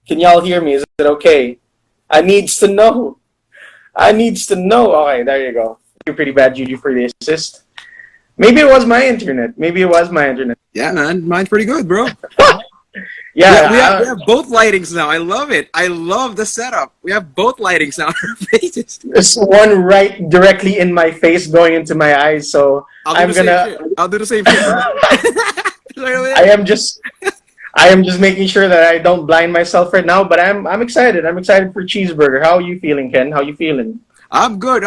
Can y'all hear me? Is it okay? I needs to know. I needs to know. Okay, there you go. You're pretty bad, Juju, for the assist. Maybe it was my internet. Yeah, man. Mine's pretty good, bro. Yeah, we have both lightings now. I love it. I love the setup. We have both lightings now on our faces. there's one right directly in my face going into my eyes, so I'll do the same shit, bro. I am just making sure that I don't blind myself right now, but I'm excited. I'm excited for Cheeseburger. How are you feeling, Ken? How you feeling? I'm good.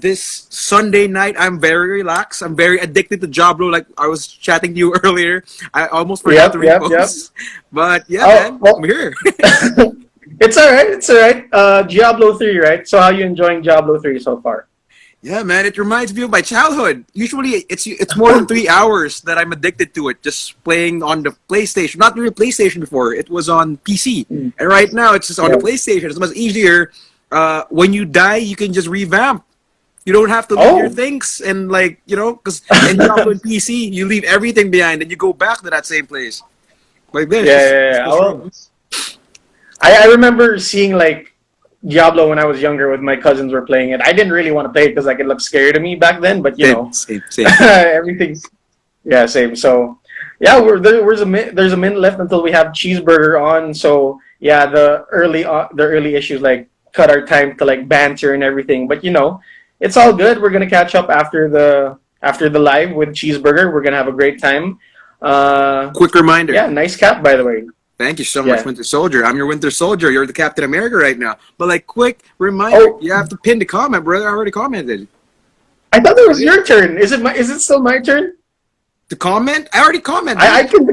This Sunday night, I'm very relaxed. I'm very addicted to Jablo. Like I was chatting to you earlier. I almost forgot to repost. But yeah, man, I'm here. It's all right. Diablo 3, right? So how are you enjoying Diablo 3 so far? Yeah, man, it reminds me of my childhood. Usually, it's more than 3 hours that I'm addicted to it, just playing on the PlayStation. Not really PlayStation before, it was on PC. And right now, it's just on the PlayStation. It's much easier. When you die, you can just revamp. You don't have to leave your things and because in Diablo and PC, you leave everything behind and you go back to that same place. Like this. Yeah. I remember seeing like Diablo when I was younger with my cousins were playing it. I didn't really want to play it because like it looked scary to me back then, but same. everything's same. So yeah, there's a minute left until we have Cheeseburger on. So yeah, the early issues like cut our time to like banter and everything, but it's all good. We're gonna catch up after the live with Cheeseburger. We're gonna have a great time. Quick reminder. Yeah, nice cap by the way. Thank you so much, Winter Soldier. I'm your Winter Soldier. You're the Captain America right now. But like, quick reminder, you have to pin the comment, brother. I already commented. I thought it was your turn. Is it still my turn? To comment? I already commented. I can.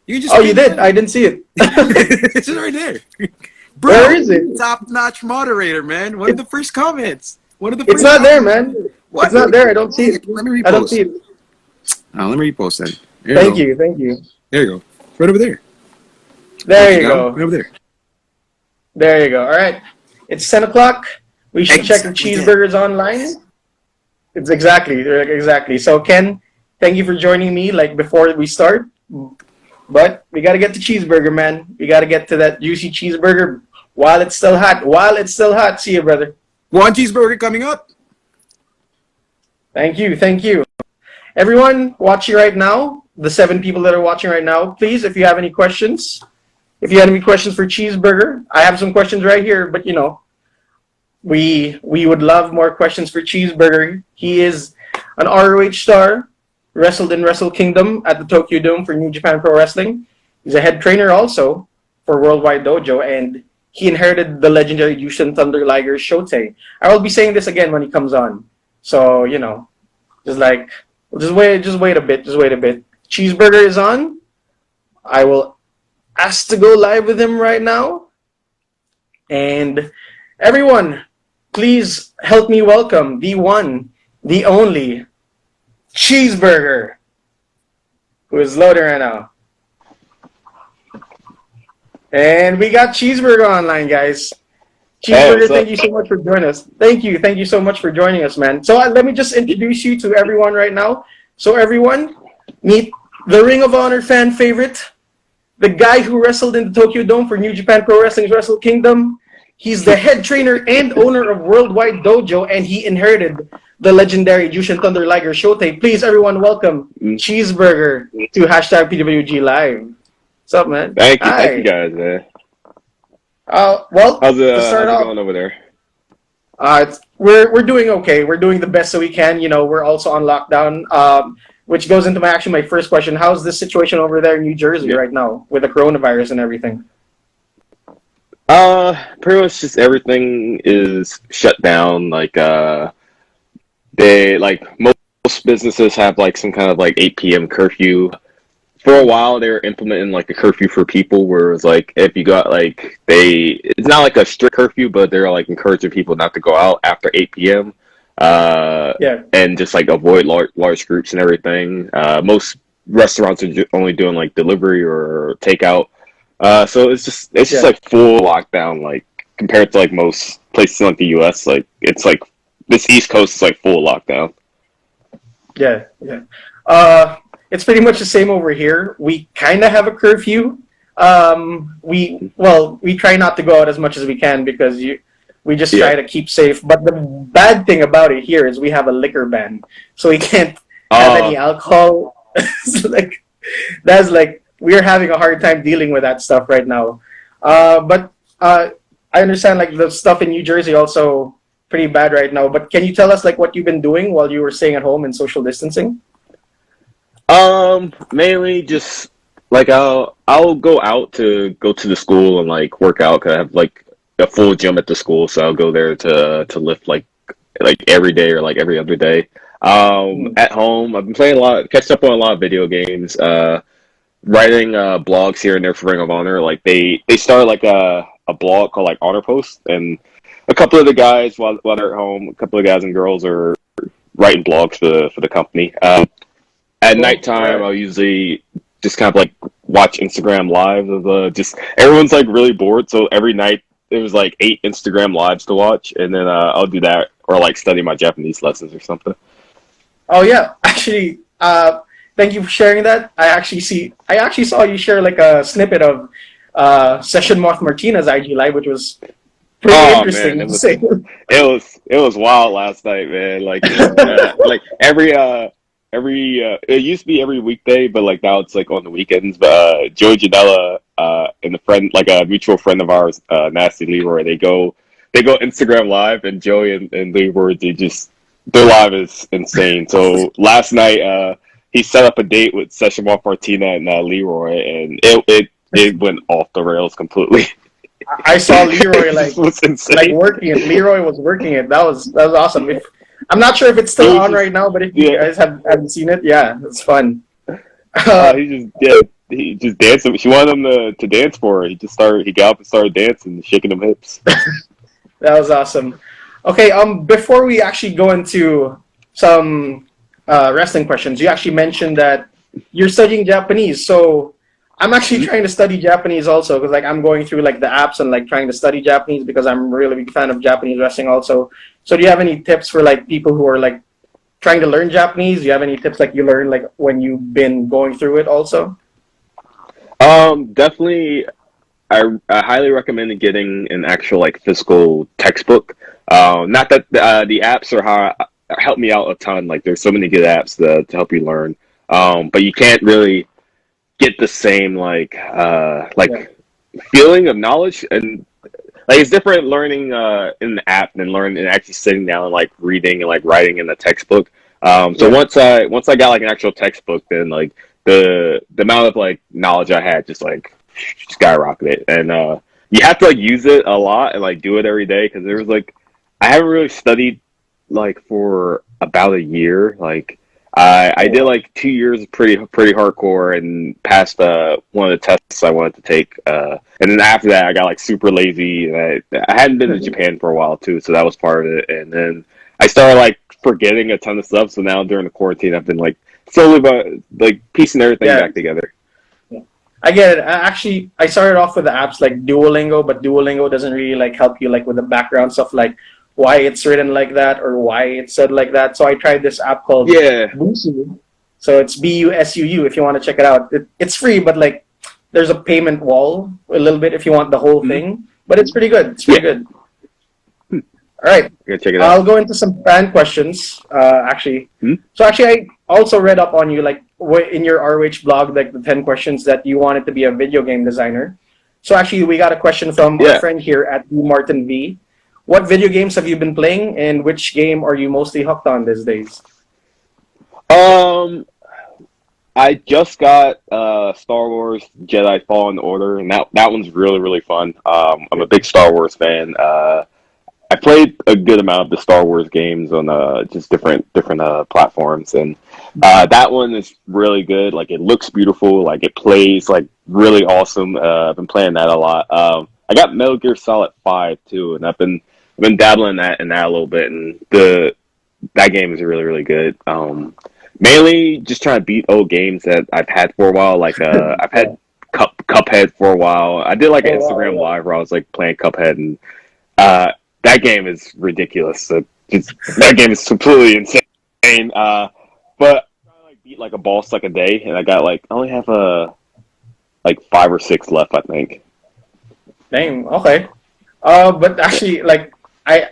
You just. You did. I didn't see it. It's right there. Bro, where is it? Top-notch moderator, man. One of the first comments. It's not there, man. What? It's not there. I don't see it. Let me repost. I don't see it. Let me repost that. Thank you. There you go. Right over there. There you go. Right over there. There you go. All right. It's 10 o'clock. We should check the Cheeseburgers online. It's exactly. So, Ken, thank you for joining me before we start. But we got to get the Cheeseburger, man. We got to get to that juicy Cheeseburger while it's still hot. See you, brother. One Cheeseburger coming up. Thank you. Everyone watching right now, the 7 people that are watching right now, please, if you have any questions, for Cheeseburger, I have some questions right here, but we would love more questions for Cheeseburger. He is an ROH star, wrestled in Wrestle Kingdom at the Tokyo Dome for New Japan Pro Wrestling. He's a head trainer also for Worldwide Dojo, and he inherited the legendary Jushin Thunder Liger Shotei. I will be saying this again when he comes on. So, just wait a bit. Cheeseburger is on. I will ask to go live with him right now. And everyone, please help me welcome the one, the only Cheeseburger, who is loading right now. And we got Cheeseburger online, guys. Cheeseburger, thank you so much for joining us. Thank you so much for joining us, man. So let me just introduce you to everyone right now. So everyone, meet the Ring of Honor fan favorite, the guy who wrestled in the Tokyo Dome for New Japan Pro Wrestling's Wrestle Kingdom. He's the head trainer and owner of Worldwide Dojo, and he inherited the legendary Jushin Thunder Liger Shotei. Please, everyone, welcome Cheeseburger to #PWG Live. What's up, man? Thank you guys, man. Well, how's it going over there? We're doing okay. We're doing the best that we can. We're also on lockdown, which goes into my first question. How's the situation over there in New Jersey right now with the coronavirus and everything? Pretty much just everything is shut down. Most businesses have some kind of 8 p.m. curfew. For a while, they were implementing a curfew for people, where it was if you got it's not a strict curfew, but they're encouraging people not to go out after 8 p.m. And just avoid large groups and everything. Most restaurants are only doing delivery or takeout. So it's just full lockdown. Compared to most places in the U.S., it's this East Coast is full lockdown. Yeah. It's pretty much the same over here. We kind of have a curfew, we try not to go out as much as we can because we just try Yeah. to keep safe. But the bad thing about it here is we have a liquor ban, so we can't have any alcohol. It's like that's like we're having a hard time dealing with that stuff right now. But I understand like the stuff in New Jersey also pretty bad right now. But can you tell us like what you've been doing while you were staying at home and social distancing? Mainly just like I'll go out to go to the school and like work out. 'Cause I have like a full gym at the school, so I'll go there to lift like every day or like every other day. At home, I've been playing a lot, catched up on a lot of video games. Writing blogs here and there for Ring of Honor. Like they started like a blog called like Honor Post, and a couple of the guys while they're at home, a couple of guys and girls are writing blogs for the company. At nighttime, I'll usually just kind of like watch Instagram live of just everyone's like really bored, so every night there was like 8 Instagram lives to watch, and then I'll do that or like study my Japanese lessons or something. Oh yeah, actually, thank you for sharing that. I actually saw you share like a snippet of Session Moth Martina's IG live, which was pretty interesting Man, to say. it was wild last night, man. Like like every it used to be every weekday, but like now it's like on the weekends. But Joey Janela and a friend, like a mutual friend of ours, Nasty Leroy, they go Instagram live, and Joey and Leroy, their live is insane. So last night he set up a date with Session Moth Martina and Leroy, and it went off the rails completely. I saw Leroy It was like insane. working it. Leroy was working it. That was awesome. I'm not sure if it's still on right now, but if you guys haven't seen it, yeah, it's fun. He just danced. She wanted him to dance for her. He got up and started dancing, shaking them hips. That was awesome. Okay, before we actually go into some wrestling questions, you actually mentioned that you're studying Japanese. So I'm actually trying to study Japanese also because like I'm going through like the apps and like trying to study Japanese because I'm a really big fan of Japanese wrestling also. So do you have any tips for like people who are like trying to learn Japanese? Do you have any tips like you learned like when you've been going through it also? Definitely. I highly recommend getting an actual like physical textbook. Not that the apps are how help me out a ton. Like there's so many good apps to help you learn. But you can't really get the same feeling of knowledge, and like it's different learning in the app than learning and actually sitting down and like reading and like writing in the textbook. So once I got like an actual textbook, then like the amount of like knowledge I had just like skyrocketed, and you have to like use it a lot and like do it every day, because there was like I haven't really studied like for about a year. Like I did like 2 years pretty hardcore and passed one of the tests I wanted to take, and then after that I got like super lazy, and I hadn't been to Japan for a while too, so that was part of it. And then I started like forgetting a ton of stuff, so now during the quarantine I've been like slowly but like piecing everything back together. I get it. I started off with the apps like Duolingo, but Duolingo doesn't really like help you like with the background stuff like why it's written like that or why it's said like that. So I tried this app called Busuu. So it's Busuu if you want to check it out. It's free, but like there's a payment wall a little bit if you want the whole thing. But it's pretty good. It's pretty good. All right. Check it out. I'll go into some fan questions. So actually, I also read up on you like in your ROH blog, like the 10 questions that you wanted to be a video game designer. So actually, we got a question from our friend here at Martin V. What video games have you been playing, and which game are you mostly hooked on these days? I just got Star Wars Jedi Fallen Order, and that one's really fun. I'm a big Star Wars fan. I played a good amount of the Star Wars games on just different platforms, and that one is really good. Like it looks beautiful, like it plays like really awesome. I've been playing that a lot. I got Metal Gear Solid 5 too, and I've been dabbling in that a little bit, and that game is really good. Mainly just trying to beat old games that I've had for a while. Like I've had Cuphead for a were I did like an Instagram live where I was like playing Cuphead, and that game is ridiculous. So that game is completely insane. But I try to like beat like a boss like a day, and I only have like 5 or 6 left, I think. Dang. Okay. But actually, like I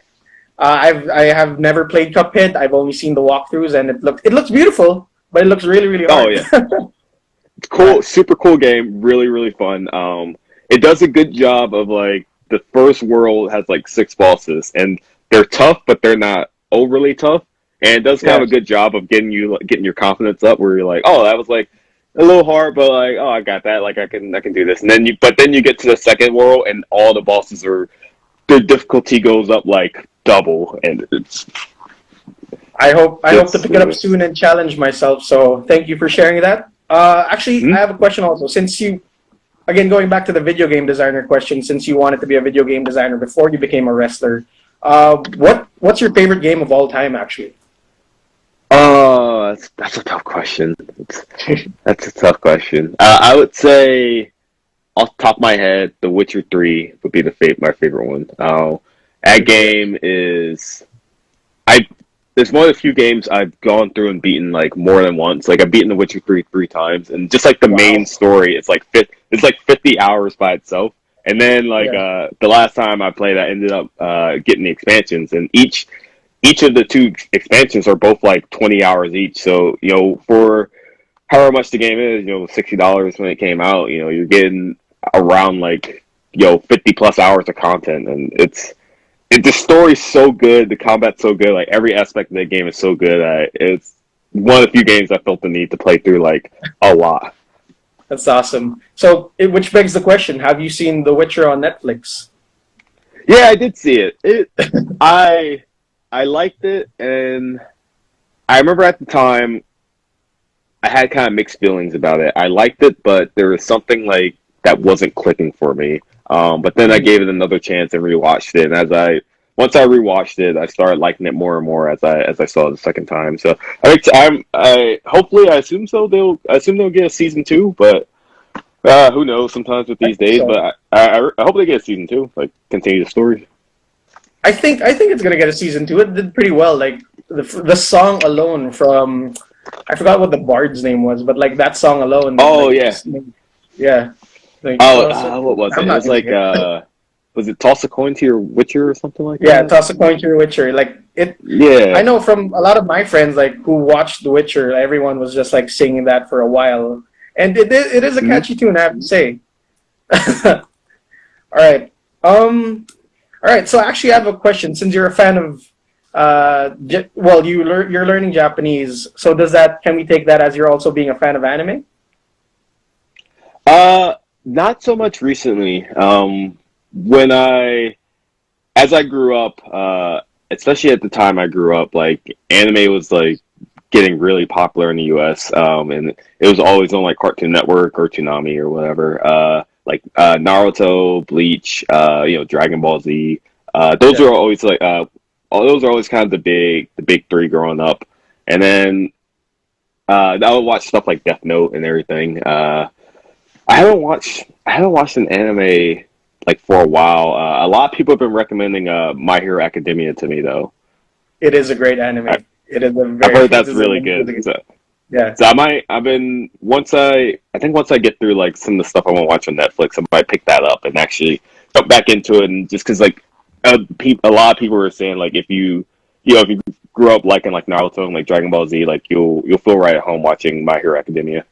have never played Cuphead. I've only seen the walkthroughs, and it looks beautiful, but it looks really really Oh hard. yeah, it's cool, super cool game, really really fun. It does a good job of like the first world has like 6 bosses, and they're tough, but they're not overly tough. And it does kind of a good job of getting your confidence up, where you're like, oh, that was like a little hard, but like, oh, I got that. Like, I can do this. And then you get to the second world, and all the bosses are their difficulty goes up like double, and it's. I hope to pick it up soon and challenge myself. So thank you for sharing that. Actually, I have a question also. Since you, again, going back to the video game designer question, since you wanted to be a video game designer before you became a wrestler, what's your favorite game of all time, actually? Oh, that's a tough question. That's a tough question. I would say, off the top of my head, The Witcher 3 would be my favorite one. That game is, it's one of the few games I've gone through and beaten like more than once. Like I've beaten The Witcher 3 times, and just like the main story, it's like 50 hours by itself. And then the last time I played, I ended up getting the expansions, and each of the 2 expansions are both like 20 hours each. So, for however much the game is, $60 when it came out, you're getting around like, 50 plus hours of content. And the story's so good, the combat's so good, like every aspect of the game is so good. It's one of the few games I felt the need to play through like a lot. That's awesome. So, which begs the question: have you seen The Witcher on Netflix? Yeah, I did see it. I liked it, and I remember at the time I had kind of mixed feelings about it. I liked it, but there was something like that wasn't clicking for me. But then I gave it another chance and rewatched it. And once I rewatched it, I started liking it more and more as I saw it the second time. So I assume they'll get a season 2, but who knows? Sometimes with these days, but I hope they get a season 2, like continue the story. I think it's gonna get a season 2. It did pretty well. Like the song alone from, I forgot what the bard's name was, but like that song alone. Oh like, yeah. Yeah. Like, what was it? It was like was it Toss a Coin to Your Witcher or something like that? Yeah, Toss a Coin to Your Witcher. Like it. Yeah. I know from a lot of my friends like who watched The Witcher, everyone was just like singing that for a while, and it is a catchy tune, I have to say. All right. All right, so actually I have a question. Since you're a fan of, you're learning Japanese, so can we take that as you're also being a fan of anime? Not so much recently. As I grew up, especially at the time I grew up, like anime was like getting really popular in the U.S. And it was always on like Cartoon Network or Toonami or whatever. Like Naruto, Bleach, Dragon Ball Z. Those are always like those are always kind of the big 3 growing up. And then I would watch stuff like Death Note and everything. I haven't watched an anime like for a while. A lot of people have been recommending My Hero Academia to me though. It is a great anime. I've heard that's really good. Yeah. So once I get through like some of the stuff I want to watch on Netflix, I might pick that up and actually jump back into it. And just because like a lot of people were saying like if you grew up liking like Naruto and like Dragon Ball Z, like you'll feel right at home watching My Hero Academia.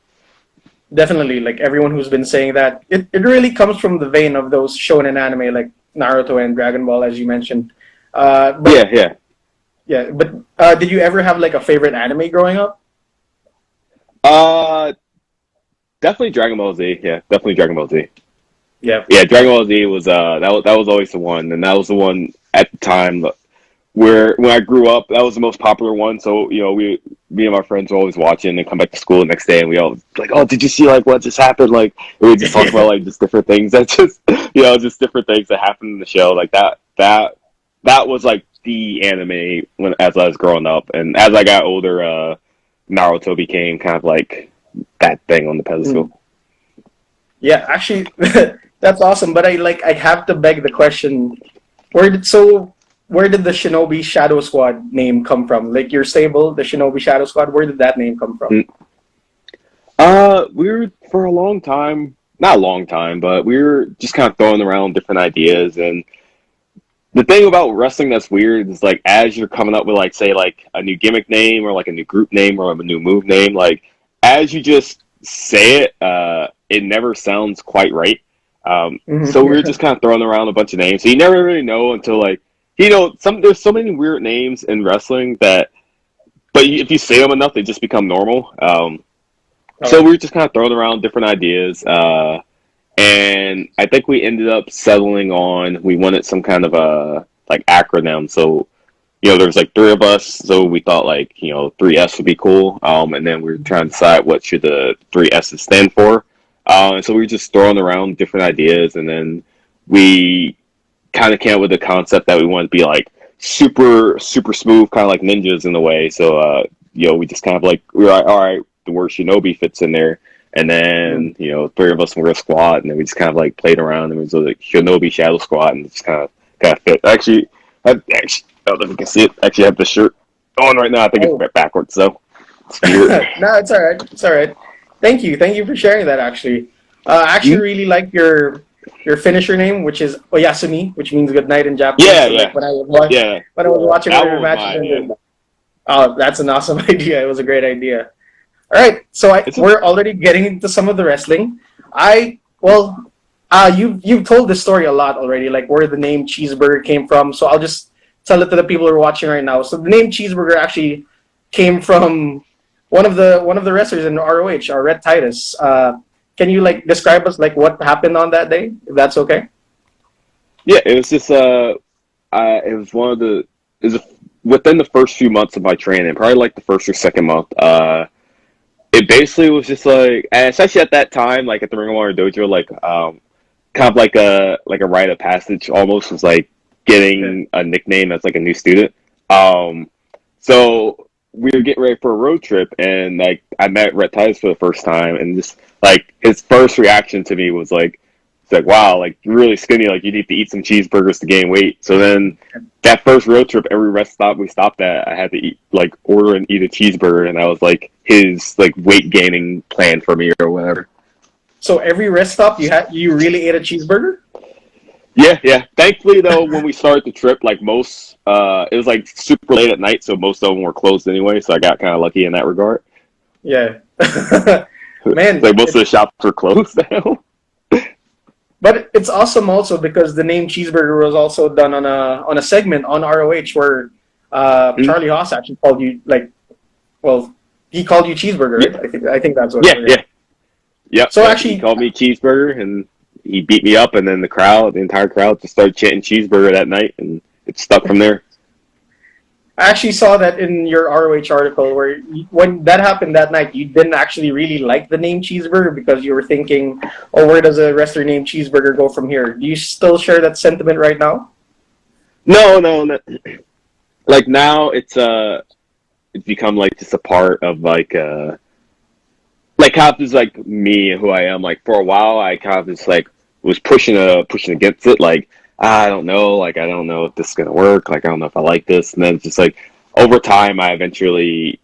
Definitely, like everyone who's been saying that, it really comes from the vein of those shonen anime like Naruto and Dragon Ball, as you mentioned. But did you ever have like a favorite anime growing up? Definitely Dragon Ball Z. Yeah, definitely Dragon Ball Z. Yeah. Yeah, Dragon Ball Z was that was always the one, and that was the one at the time where when I grew up, that was the most popular one. So me and my friends were always watching and come back to school the next day, and we all like, oh, did you see like what just happened? Like we just talk about like just different things that just just different things that happened in the show. Like that was like the anime as I was growing up, and as I got older, Naruto became kind of like that thing on the pedestal. Yeah, actually, that's awesome. But I have to beg the question: where did the Shinobi Shadow Squad name come from? Like your stable, the Shinobi Shadow Squad. Where did that name come from? We were for a long time. not a long time, but we were just kind of throwing around different ideas. And the thing about wrestling that's weird is like as you're coming up with like say like a new gimmick name or like a new group name or a new move name, like as you just say it, it never sounds quite right. So we were just kind of throwing around a bunch of names. So you never really know until like there's so many weird names in wrestling that, but if you say them enough, they just become normal. So we were just kind of throwing around different ideas. And I think we ended up settling on, we wanted some kind of a like acronym. So, there's like three of us. So we thought like, 3S would be cool. And then we were trying to decide what should the 3S's stand for. And so we were just throwing around different ideas. And then we kind of came up with the concept that we wanted to be like super, super smooth, kind of like ninjas in a way. So, we just kind of like, we were like, all right, the word shinobi fits in there. And then, three of us were a squad, and then we just kind of like played around, and it was like Shinobi Shadow Squad, and it just kind of fit. Actually, I don't know if you can see it. Actually, I have the shirt on right now. I think it's backwards, so it's weird. No, it's all right. It's all right. Thank you for sharing that. Actually, I actually really like your finisher name, which is Oyasumi, which means good night in Japanese. Yeah, so, yeah. Like, when I was watching one of your matches, oh, that's an awesome idea. It was a great idea. All right, so we're already getting into some of the wrestling. You've told this story a lot already, like where the name Cheeseburger came from. So I'll just tell it to the people who are watching right now. So the name Cheeseburger actually came from one of the wrestlers in ROH, Red Titus. Can you like describe us like what happened on that day, if that's okay? Yeah, it was just it was within the first few months of my training, probably like the first or second month. It basically was just like, and especially at that time, like at the Ring of Honor dojo, like kind of like a rite of passage almost, was like getting a nickname as like a new student. So we were getting ready for a road trip, and like I met Red Titus for the first time, and just like his first reaction to me was like, it's like, wow, like you're really skinny, like you need to eat some cheeseburgers to gain weight. So then that first road trip, every rest stop we stopped at, I had to order and eat a cheeseburger, and that was like his like weight gaining plan for me or whatever. So every rest stop you really ate a cheeseburger? Yeah. Thankfully though, when we started the trip, like most it was like super late at night, so most of them were closed anyway, so I got kind of lucky in that regard. Yeah. Man, like most of the shops were closed now. But it's awesome also because the name Cheeseburger was also done on a segment on ROH where Charlie Haas actually called you he called you Cheeseburger, right? I think that's what. Yeah. So actually, he called me Cheeseburger, and he beat me up, and then the entire crowd just started chanting Cheeseburger that night, and it stuck from there. I actually saw that in your ROH article where when that happened that night, you didn't actually really like the name Cheeseburger because you were thinking, oh, where does a wrestler named Cheeseburger go from here? Do you still share that sentiment right now? No. Like now it's become like just a part of like kind of just like me and who I am. Like for a while I kind of just like was pushing against it, like I don't know if this is gonna work, like I don't know if I like this. And then it's just like over time I eventually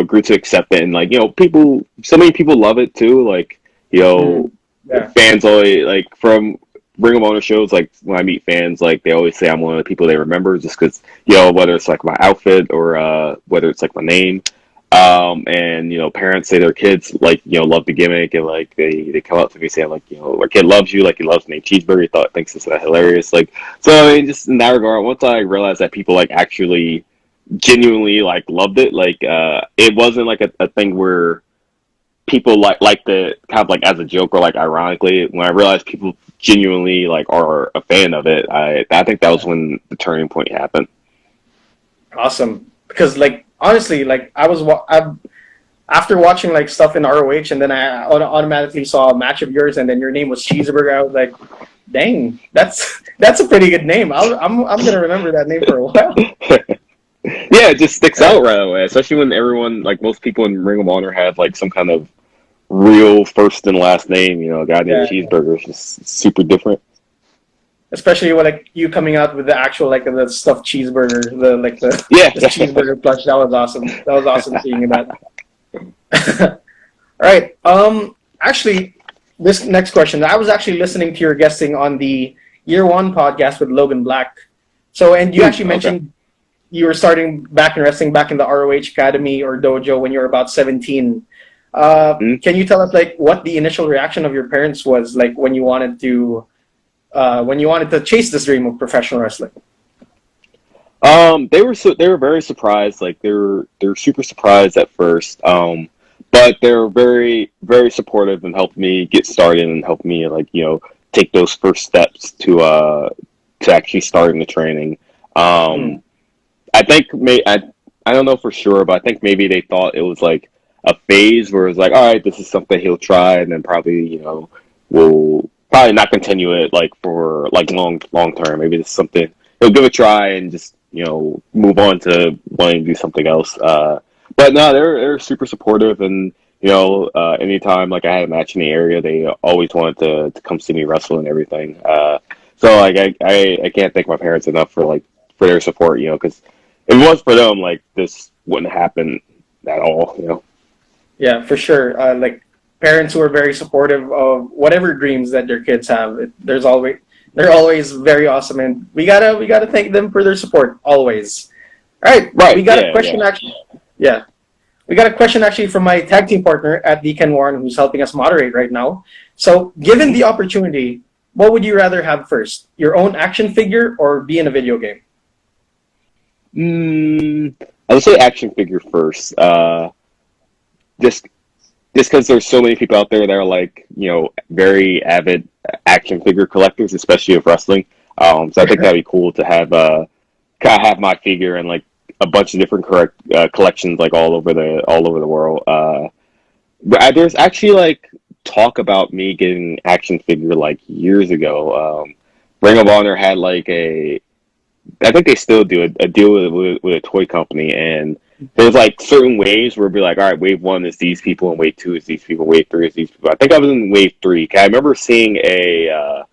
grew to accept it, and like so many people love it too, like fans always like from Ring of Honor shows, like when I meet fans, like they always say I'm one of the people they remember just because whether it's like my outfit or whether it's like my name. And parents say their kids like love the gimmick, and like they come up to me saying like our kid loves you, like he loves the name Cheeseburger, thinks it's hilarious, like so. I mean, just in that regard, once I realized that people like actually genuinely like loved it, like it wasn't like a thing where people like the kind of like as a joke or like ironically. When I realized people genuinely like are a fan of it, I think that was when the turning point happened. Awesome, because like honestly, like after watching like stuff in ROH, and then I automatically saw a match of yours, and then your name was Cheeseburger. I was like, dang, that's a pretty good name. I'm gonna remember that name for a while. Yeah, it just sticks out right away, especially when everyone, like most people in Ring of Honor, have like some kind of real first and last name. A guy named Cheeseburger is just super different. Especially with like you coming out with the actual like the stuffed cheeseburger, the cheeseburger plush. That was awesome. That was awesome seeing that. All right. Actually, this next question. I was actually listening to your guesting on the Year One podcast with Logan Black. So, and you actually mentioned you were starting back in wrestling back in the ROH Academy or dojo when you were about 17. Can you tell us like what the initial reaction of your parents was like when you wanted to chase this dream of professional wrestling? They were very surprised. Like they were super surprised at first. But they were very very supportive and helped me get started and helped me like take those first steps to actually starting the training. I think I don't know for sure, but I think maybe they thought it was like a phase where it was like, all right, this is something he'll try, and then probably will probably not continue it like for like long term. Maybe it's something he'll give a try and just move on to wanting to do something else. But no, they're super supportive, and anytime like I had a match in the area, they always wanted to come see me wrestle and everything. So like I can't thank my parents enough for their support, because if it was for them, like this wouldn't happen at all. Yeah, for sure. Like parents who are very supportive of whatever dreams that their kids have. They're always very awesome, and we gotta thank them for their support always. All right, Right. We got a question actually. Yeah, we got a question actually from my tag team partner at the Ken Warren, who's helping us moderate right now. So, given the opportunity, what would you rather have first? Your own action figure or be in a video game? I would say action figure first. Just because there's so many people out there that are like very avid action figure collectors, especially of wrestling. So I think that'd be cool to have kind of have my figure in like a bunch of different collections like all over the world. But there's actually like talk about me getting action figure like years ago. Ring of Honor had like I think they still do a deal with a toy company, and there's like certain waves where it'd be like, all right, wave 1 is these people, and wave 2 is these people, wave 3 is these people. I think I was in wave 3. I remember seeing a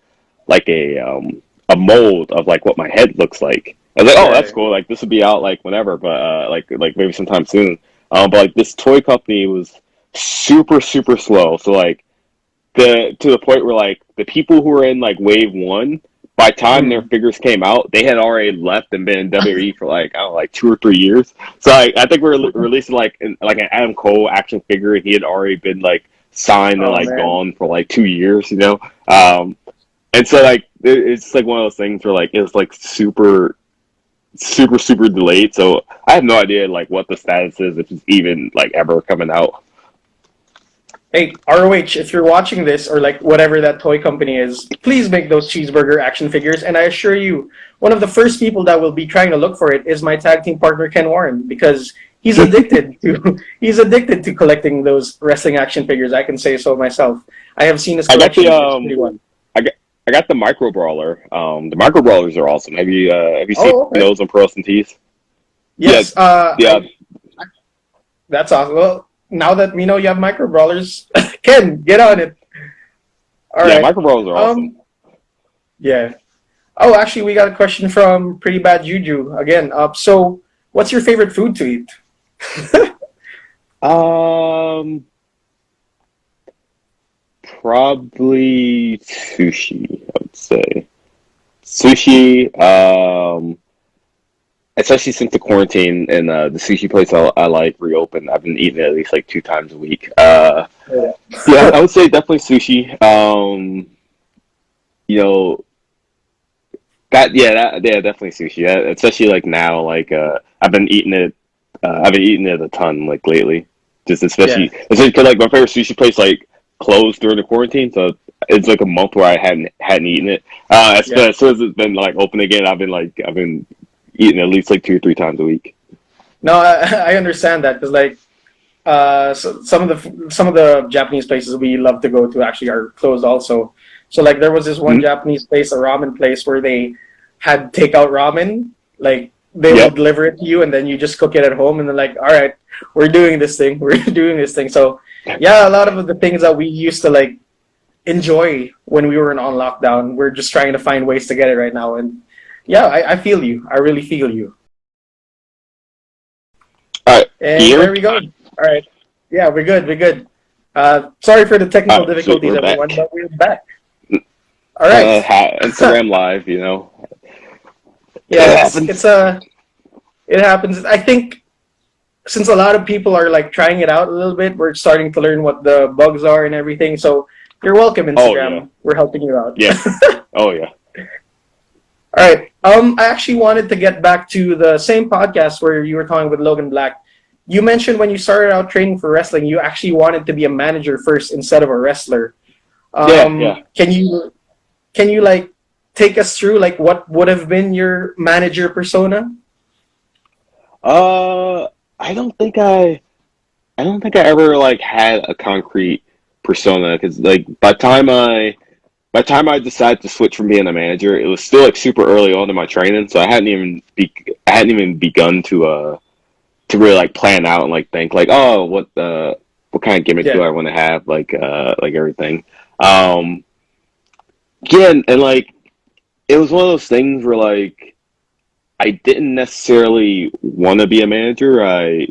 mold of like what my head looks like. I was like, oh, that's cool. Like this would be out like whenever, but like maybe sometime soon. But like this toy company was super super slow. So like to the point where like the people who were in like wave 1. By the time their figures came out, they had already left and been in WWE for like I don't know, like 2 or 3 years. So I think we're releasing like an Adam Cole action figure, and he had already been like signed and gone for like 2 years, And so like it's like one of those things where like it's like super super super delayed. So I have no idea like what the status is, if it's even like ever coming out. Hey, ROH, if you're watching this or like whatever that toy company is, please make those Cheeseburger action figures. And I assure you, one of the first people that will be trying to look for it is my tag team partner, Ken Warren, because he's addicted to collecting those wrestling action figures. I can say so myself. I have seen his collection. I got the micro brawler. The micro brawlers are awesome. Have you seen those on Pro and Tees? Yes. Yeah. That's awesome. Well, now that we know you have micro brawlers, Ken, get on it. All right. Micro brawlers are awesome. Yeah. Oh, actually, we got a question from Pretty Bad Juju again. So, what's your favorite food to eat? Probably sushi. I would say sushi. Especially since the quarantine and the sushi place I like reopened, I've been eating it at least like 2 times a week. Yeah, I would say definitely sushi. Definitely sushi. Especially like now, like I've been eating it. I've been eating it a ton like lately. Just especially because like my favorite sushi place like closed during the quarantine, so it's like a month where I hadn't eten it. As soon as it's been like open again, I've been eating at least like 2 or 3 times a week. No, I understand that because like so some of the Japanese places we love to go to actually are closed also. So like there was this one Japanese place, a ramen place, where they had takeout ramen. Like they would deliver it to you, and then you just cook it at home. And then like, all right, we're doing this thing. So yeah, a lot of the things that we used to like enjoy when we were on lockdown, we're just trying to find ways to get it right now. And yeah, I feel you. I really feel you. All right. And there we go. All right. Yeah, we're good. Sorry for the technical Sweet, difficulties, we're everyone, back. but we're back. All right. Instagram Live, you know. Yeah, It it's happens. it happens. I think since a lot of people are like trying it out a little bit, we're starting to learn what the bugs are and everything. So you're welcome, Oh yeah, Instagram. We're helping you out. yeah. Oh yeah. All right. I actually wanted to get back to the same podcast where you were talking with Logan Black. You mentioned when you started out training for wrestling, you actually wanted to be a manager first instead of a wrestler. Yeah. Can you like take us through like what would have been your manager persona? Uh, I don't think I ever like had a concrete persona because like by the time I decided to switch from being a manager, it was still like super early on in my training, so I hadn't even begun to really like plan out and like think like, oh, what kind of gimmick do Yeah, I want to have, like everything. Um, Again, and like it was one of those things where like I didn't necessarily want to be a manager. I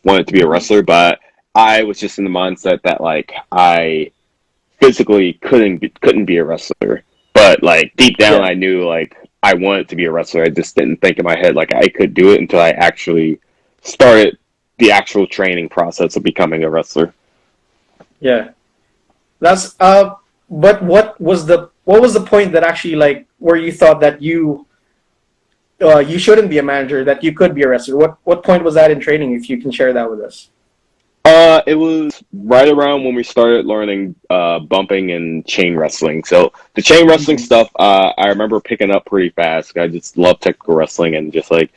wanted to be a wrestler, but I was just in the mindset that like I physically couldn't be a wrestler. But like deep down, yeah, I knew like I wanted to be a wrestler. I just didn't think in my head like I could do it until I actually started the actual training process of becoming a wrestler. yeah. That's But what was the point that actually like where you thought that you shouldn't be a manager, that you could be a wrestler? What point was that in training? If you can share that with us. It was right around when we started learning bumping and chain wrestling. So the chain wrestling Mhm. stuff, I remember picking up pretty fast. I just love technical wrestling, and just like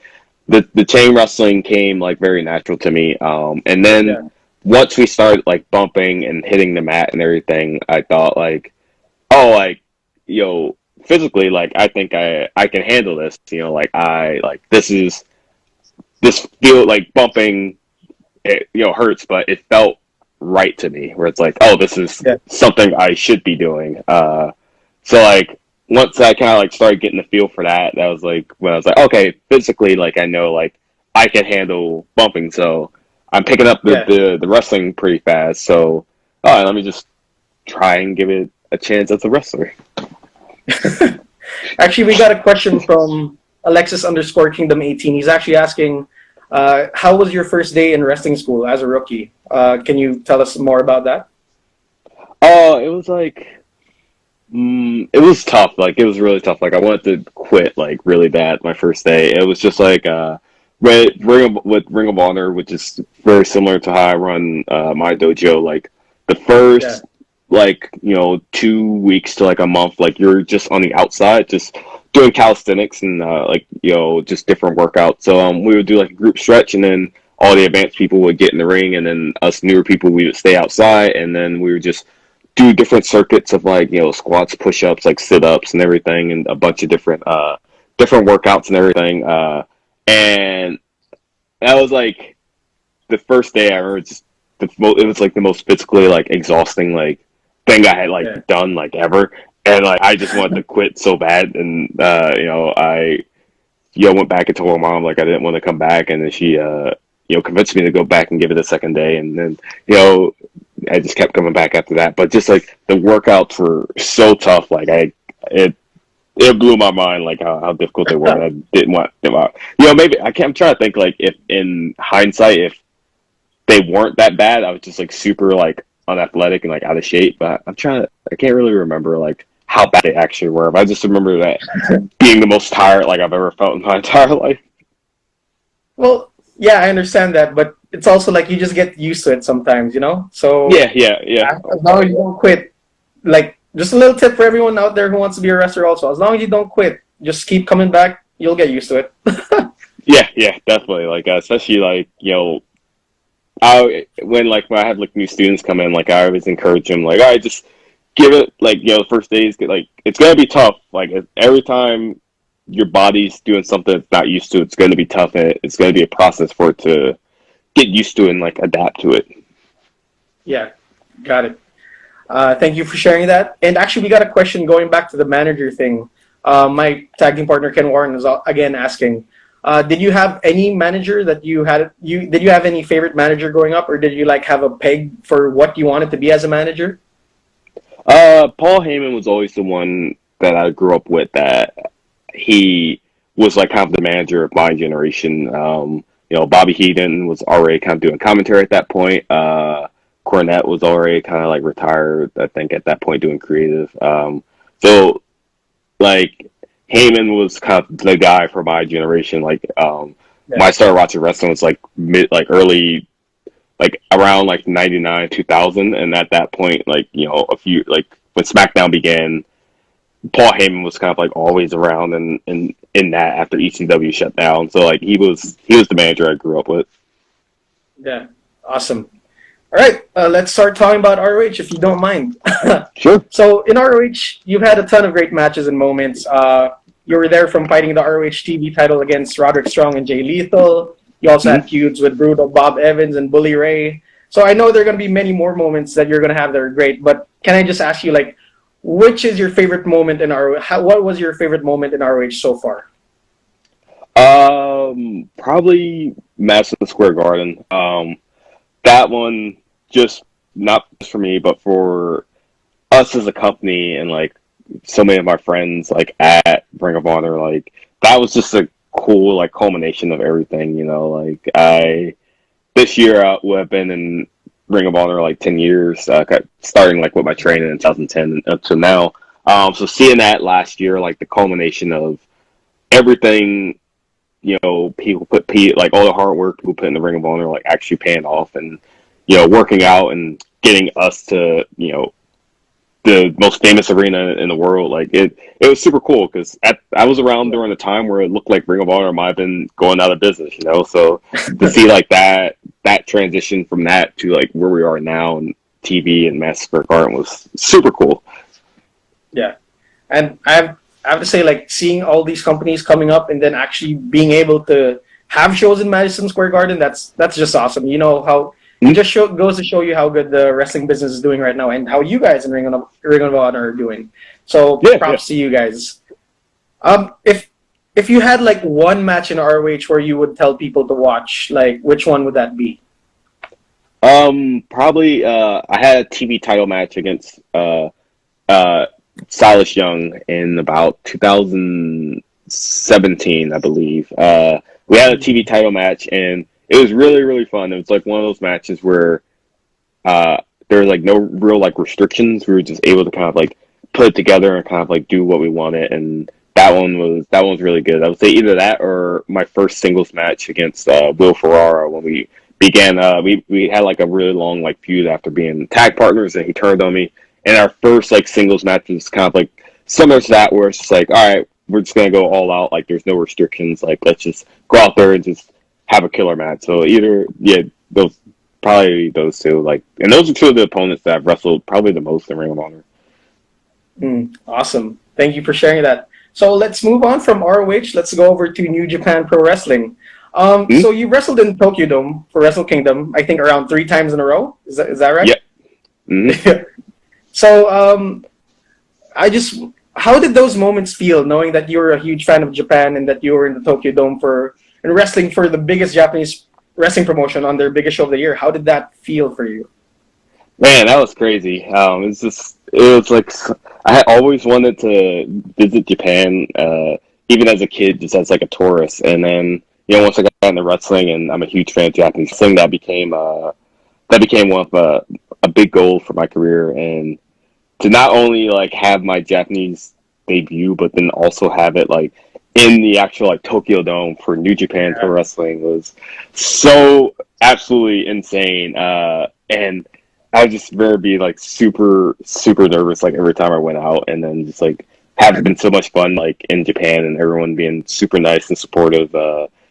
the chain wrestling came like very natural to me. And then Yeah, once we started like bumping and hitting the mat and everything, I thought like, oh, like physically, like I think I can handle this. Like I like this feel like bumping it hurts, but it felt right to me. Where it's like, oh, this is yeah, something I should be doing. So like once I kind of like started getting the feel for that, that was like when I was like, okay, physically, like I know like I can handle bumping, so I'm picking up yeah. the wrestling pretty fast. So let me just try and give it a chance as a wrestler. Actually, we got a question from Alexis underscore Kingdom 18. He's actually asking, how was your first day in wrestling school as a rookie? Can you tell us more about that? Oh, it was like it was tough. Like it was really tough. Like I wanted to quit like really bad my first day. It was just like with Ring of Honor, which is very similar to how I run my dojo. Like the Yeah, first 2 weeks to like a month, like you're just on the outside, just doing calisthenics and just different workouts. So we would do like a group stretch, and then all the advanced people would get in the ring, and then us newer people we would stay outside, and then we would just do different circuits of like squats, push-ups, like sit-ups and everything, and a bunch of different workouts and everything. And that was like the first day I remember. It was like the most physically like exhausting like thing I had like yeah, done like ever, and like I just wanted to quit so bad. And I went back and told my mom like I didn't want to come back, and then she convinced me to go back and give it a second day, and then I just kept coming back after that. But just like the workouts were so tough, like it it blew my mind like how difficult they were. And I didn't want them out. Maybe I'm trying to think like if in hindsight if they weren't that bad, I was just like super like unathletic and like out of shape. But I can't really remember like how bad they actually were. But I just remember that being the most tired like I've ever felt in my entire life. well, yeah, I understand that, but it's also like you just get used to it sometimes, you know? So Yeah. as long as you don't quit, like just a little tip for everyone out there who wants to be a wrestler also. As long as you don't quit, just keep coming back, you'll get used to it. Yeah, definitely. Like especially like when I have like new students come in, like I always encourage them, like, all right, just give it like the first days, like it's gonna be tough. Like every time your body's doing something it's not used to, it's gonna be tough, and it's gonna be a process for it to get used to and like adapt to it. Yeah, got it. Thank you for sharing that. And actually, we got a question going back to the manager thing. My tag team partner Ken Warren is again asking, Did you have any manager that did you have any favorite manager growing up, or did you like have a peg for what you wanted to be as a manager? Paul Heyman was always the one that I grew up with. That he was like kind of the manager of my generation. Bobby Heenan was already kind of doing commentary at that point. Cornette was already kind of like retired, I think, at that point doing creative. So like Heyman was kind of the guy for my generation. Like when I started watching wrestling was like early, like around like 99, 2000, and at that point, like a few like when SmackDown began, Paul Heyman was kind of like always around and in that after ECW shut down. So like he was the manager I grew up with. Yeah, awesome. All right, let's start talking about ROH if you don't mind. Sure. So in ROH, you've had a ton of great matches and moments. You were there from fighting the ROH TV title against Roderick Strong and Jay Lethal. You also had feuds with Brutal, Bob Evans, and Bully Ray. So I know there are going to be many more moments that you're going to have that are great, but can I just ask you, like, which is your favorite moment in ROH? What was your favorite moment in ROH so far? Probably Madison Square Garden. That one, just not just for me, but for us as a company and like so many of my friends, like at Ring of Honor, like that was just a cool like culmination of everything. Like this year I would have been in Ring of Honor like 10 years, starting like with my training in 2010 up to now. So seeing that last year, like the culmination of everything. People put like all the hard work people put in the Ring of Honor, like actually paying off, and working out and getting us to the most famous arena in the world. Like it was super cool because I was around during the time where it looked like Ring of Honor might have been going out of business. So to see like that transition from that to like where we are now and TV and Madison Square Garden was super cool. Yeah, and I have to say, like, seeing all these companies coming up and then actually being able to have shows in Madison Square Garden, that's just awesome. How it just goes to show you how good the wrestling business is doing right now and how you guys in Ring of Honor are doing. So props to you guys. If you had like one match in ROH where you would tell people to watch, like which one would that be? Probably I had a TV title match against Silas Young in about 2017, I believe. We had a TV title match, and it was really, really fun. It was like one of those matches where there were like no real like restrictions. We were just able to kind of like put it together and kind of like do what we wanted, and that one was really good. I would say either that or my first singles match against Will Ferrara when we began. We had like a really long like feud after being tag partners, and he turned on me. And our first like singles match was kind of like similar to that, where it's just like, all right, we're just gonna go all out. Like, there's no restrictions. Like, let's just go out there and just have a killer match. So probably those two. Like, and those are two of the opponents that I've wrestled probably the most in Ring of Honor. Awesome. Thank you for sharing that. So let's move on from ROH. Let's go over to New Japan Pro Wrestling. So you wrestled in Tokyo Dome for Wrestle Kingdom, I think around 3 times in a row. Is that right? Yep. Mm-hmm. So, how did those moments feel, knowing that you were a huge fan of Japan and that you were in the Tokyo Dome and wrestling for the biggest Japanese wrestling promotion on their biggest show of the year? How did that feel for you? Man, that was crazy. It was like I had always wanted to visit Japan, even as a kid, just as like a tourist. And then once I got into wrestling, and I'm a huge fan of Japanese wrestling, that became one of a big goal for my career. And to not only like have my Japanese debut, but then also have it like in the actual like Tokyo Dome for New Japan Pro Wrestling was so absolutely insane. And I would just be like super, super nervous like every time I went out, and then just like having been so much fun like in Japan and everyone being super nice and supportive,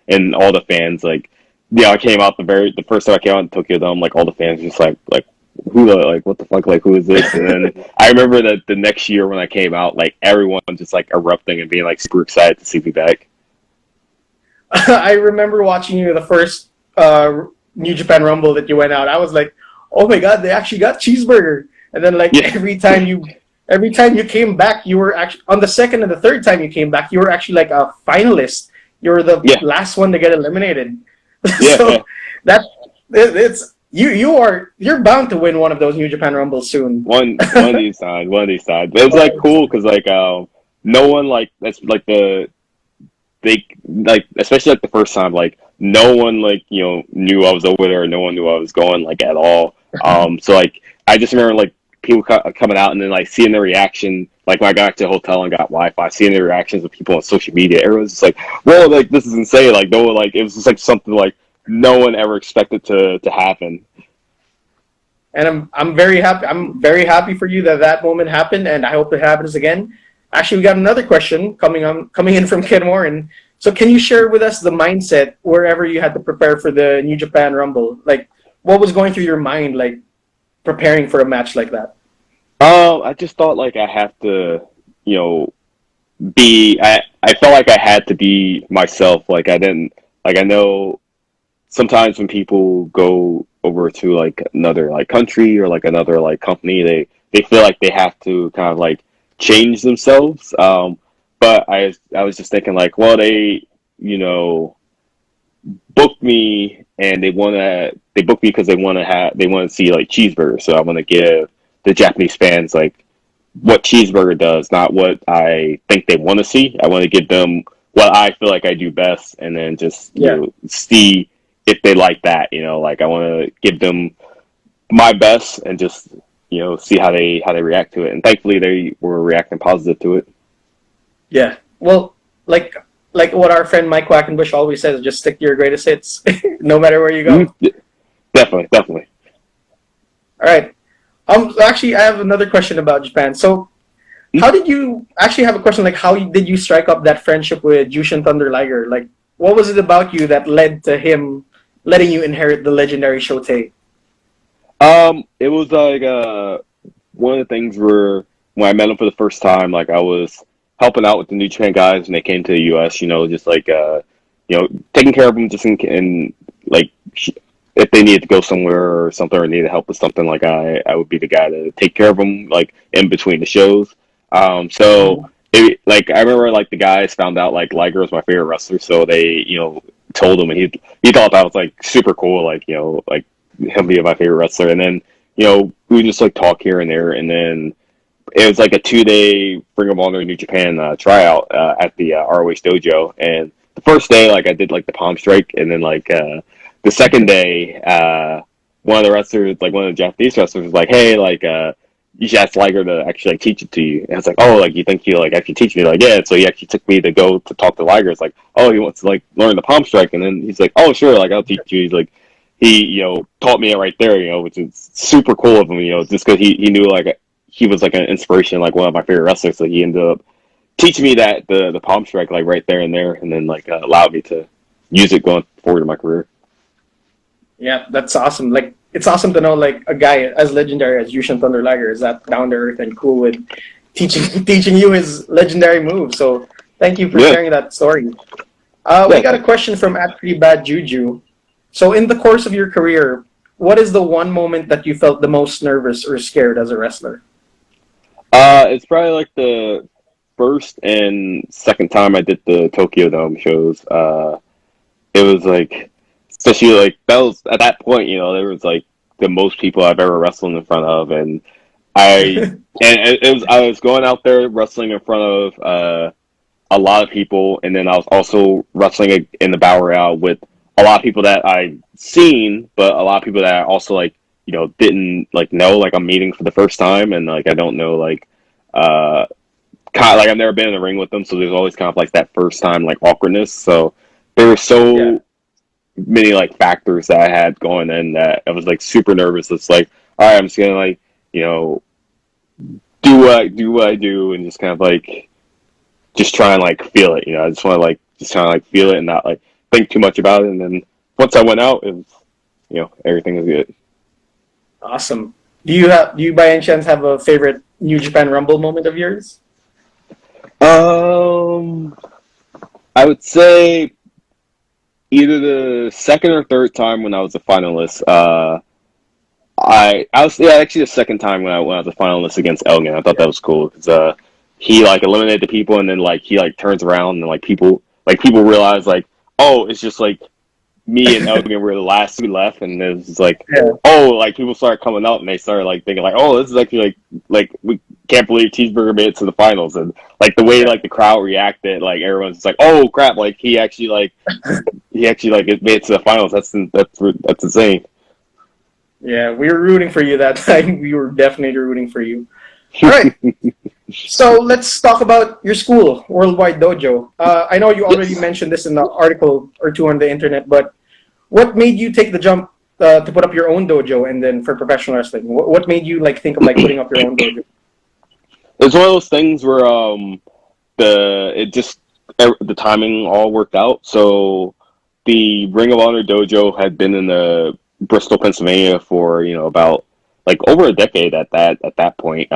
and all the fans like I came out the first time I came out in Tokyo Dome, like all the fans just like what the fuck, like who is this? And then I remember that the next year when I came out, like everyone just like erupting and being like super excited to see me back. I remember watching you the first New Japan Rumble that you went out. I was like, oh my god, they actually got Cheeseburger. And then like every time you came back, you were actually on the second and the third time you came back, you were actually like a finalist you're the Yeah. last one to get eliminated. Yeah, So yeah. that it's you're bound to win one of those New Japan Rumbles soon. One of these times, one of these times. But it was like cool because like no one like that's like they like especially like the first time like no one like knew I was over there. No one knew I was going like at all. So like I just remember like people coming out and then like seeing the reaction. Like when I got to the hotel and got Wi-Fi, seeing the reactions of people on social media, everyone was just like, "Whoa, like this is insane!" Like no one like it was just like something like no one ever expected to happen. And I'm very happy. I'm very happy for you that moment happened, and I hope it happens again. Actually, we got another question coming in from Ken Warren. So, can you share with us the mindset wherever you had to prepare for the New Japan Rumble? Like, what was going through your mind, like preparing for a match like that? I just thought like I have to, you know, be. I felt like I had to be myself. Like I didn't. Like I know sometimes when people go over to like another like country or like another like company, they feel like they have to kind of like change themselves. But I was just thinking like, well, you know booked me and they booked me because they want to see like Cheeseburger. So I want to give the Japanese fans like what Cheeseburger does, not what I think they want to see. I want to give them what I feel like I do best, and then just Yeah. see if they like that. Like I want to give them my best and just see how they react to it. And thankfully, they were reacting positive to it. Yeah. Well, like what our friend Mike Quackenbush always says, just stick to your greatest hits, no matter where you go. Mm-hmm. Definitely, definitely. All right. Actually, I have another question about Japan. So, how did you actually have a question? Like, how did you strike up that friendship with Jushin Thunder Liger? Like, what was it about you that led to him letting you inherit the legendary Shote? It was like one of the things where when I met him for the first time, like I was helping out with the New Japan guys when they came to the U.S. Just like taking care of them just in like if they needed to go somewhere or something or needed help with something, like I would be the guy to take care of them like in between the shows. So like I remember like the guys found out like Liger was my favorite wrestler, so they told him, and he thought that was like super cool, like like him being my favorite wrestler. And then we would just like talk here and there, and then it was like a 2-day Ring of Honor New Japan tryout at the ROH dojo. And the first day, like I did like the palm strike, and then like the second day, one of the wrestlers, like one of the Japanese wrestlers, was like, "Hey, like you should ask Liger to actually like teach it to you." And I was like, "Oh, like you think you like actually teach me?" Like, yeah. So he actually took me to go to talk to Liger. It's like, "Oh, he wants to like learn the palm strike," and then he's like, "Oh, sure, like I'll teach you." He's like, he taught me it right there, which is super cool of him, just because he knew like he was like an inspiration, like one of my favorite wrestlers. So he ended up teaching me that the palm strike like right there and there, and then like allowed me to use it going forward in my career. Yeah, that's awesome. Like, it's awesome to know like a guy as legendary as Jushin Thunder Liger is that down to earth and cool with teaching you his legendary move. So thank you for sharing that story. We got a question from at Pretty Bad Juju. So in the course of your career, what is the one moment that you felt the most nervous or scared as a wrestler? It's probably like the first and second time I did the Tokyo Dome shows. It was like, especially like that was at that point, there was like the most people I've ever wrestled in front of, and I was going out there wrestling in front of a lot of people, and then I was also wrestling in the Battle Royale with a lot of people that I'd seen, but a lot of people that I also like didn't like know, like I'm meeting for the first time, and like I don't know like kind of like I've never been in the ring with them, so there's always kind of like that first time like awkwardness. So there were so many like factors that I had going in that I was like super nervous. It's like, all right, I'm just gonna like do what I do, and just kind of like just try and like feel it. I just want to like just try and like feel it and not like think too much about it. And then once I went out, it was everything was good. Awesome. Do you by any chance have a favorite New Japan Rumble moment of yours? I would say either the second or third time when I was a finalist. I was actually the second time when I was a finalist against Elgin. I thought that was cool because he like eliminated the people, and then like he like turns around and like people like people realize like, oh, it's just like me and Elgin were the last two left, and it was like, Yeah. oh, like people started coming up and they started like thinking like, oh, this is actually like we can't believe Cheeseburger made it to the finals, and like the way like the crowd reacted, like everyone's just like, oh crap, like he actually like it made it to the finals. That's insane. Yeah, we were rooting for you that time. We were definitely rooting for you. All right. So let's talk about your school, Worldwide Dojo. I know you already mentioned this in the article or two on the internet, but what made you take the jump to put up your own dojo and then for professional wrestling? What made you like think of like putting up your own dojo? It's one of those things where the timing all worked out. So the Ring of Honor dojo had been in the Bristol, Pennsylvania for about like over a decade at that point.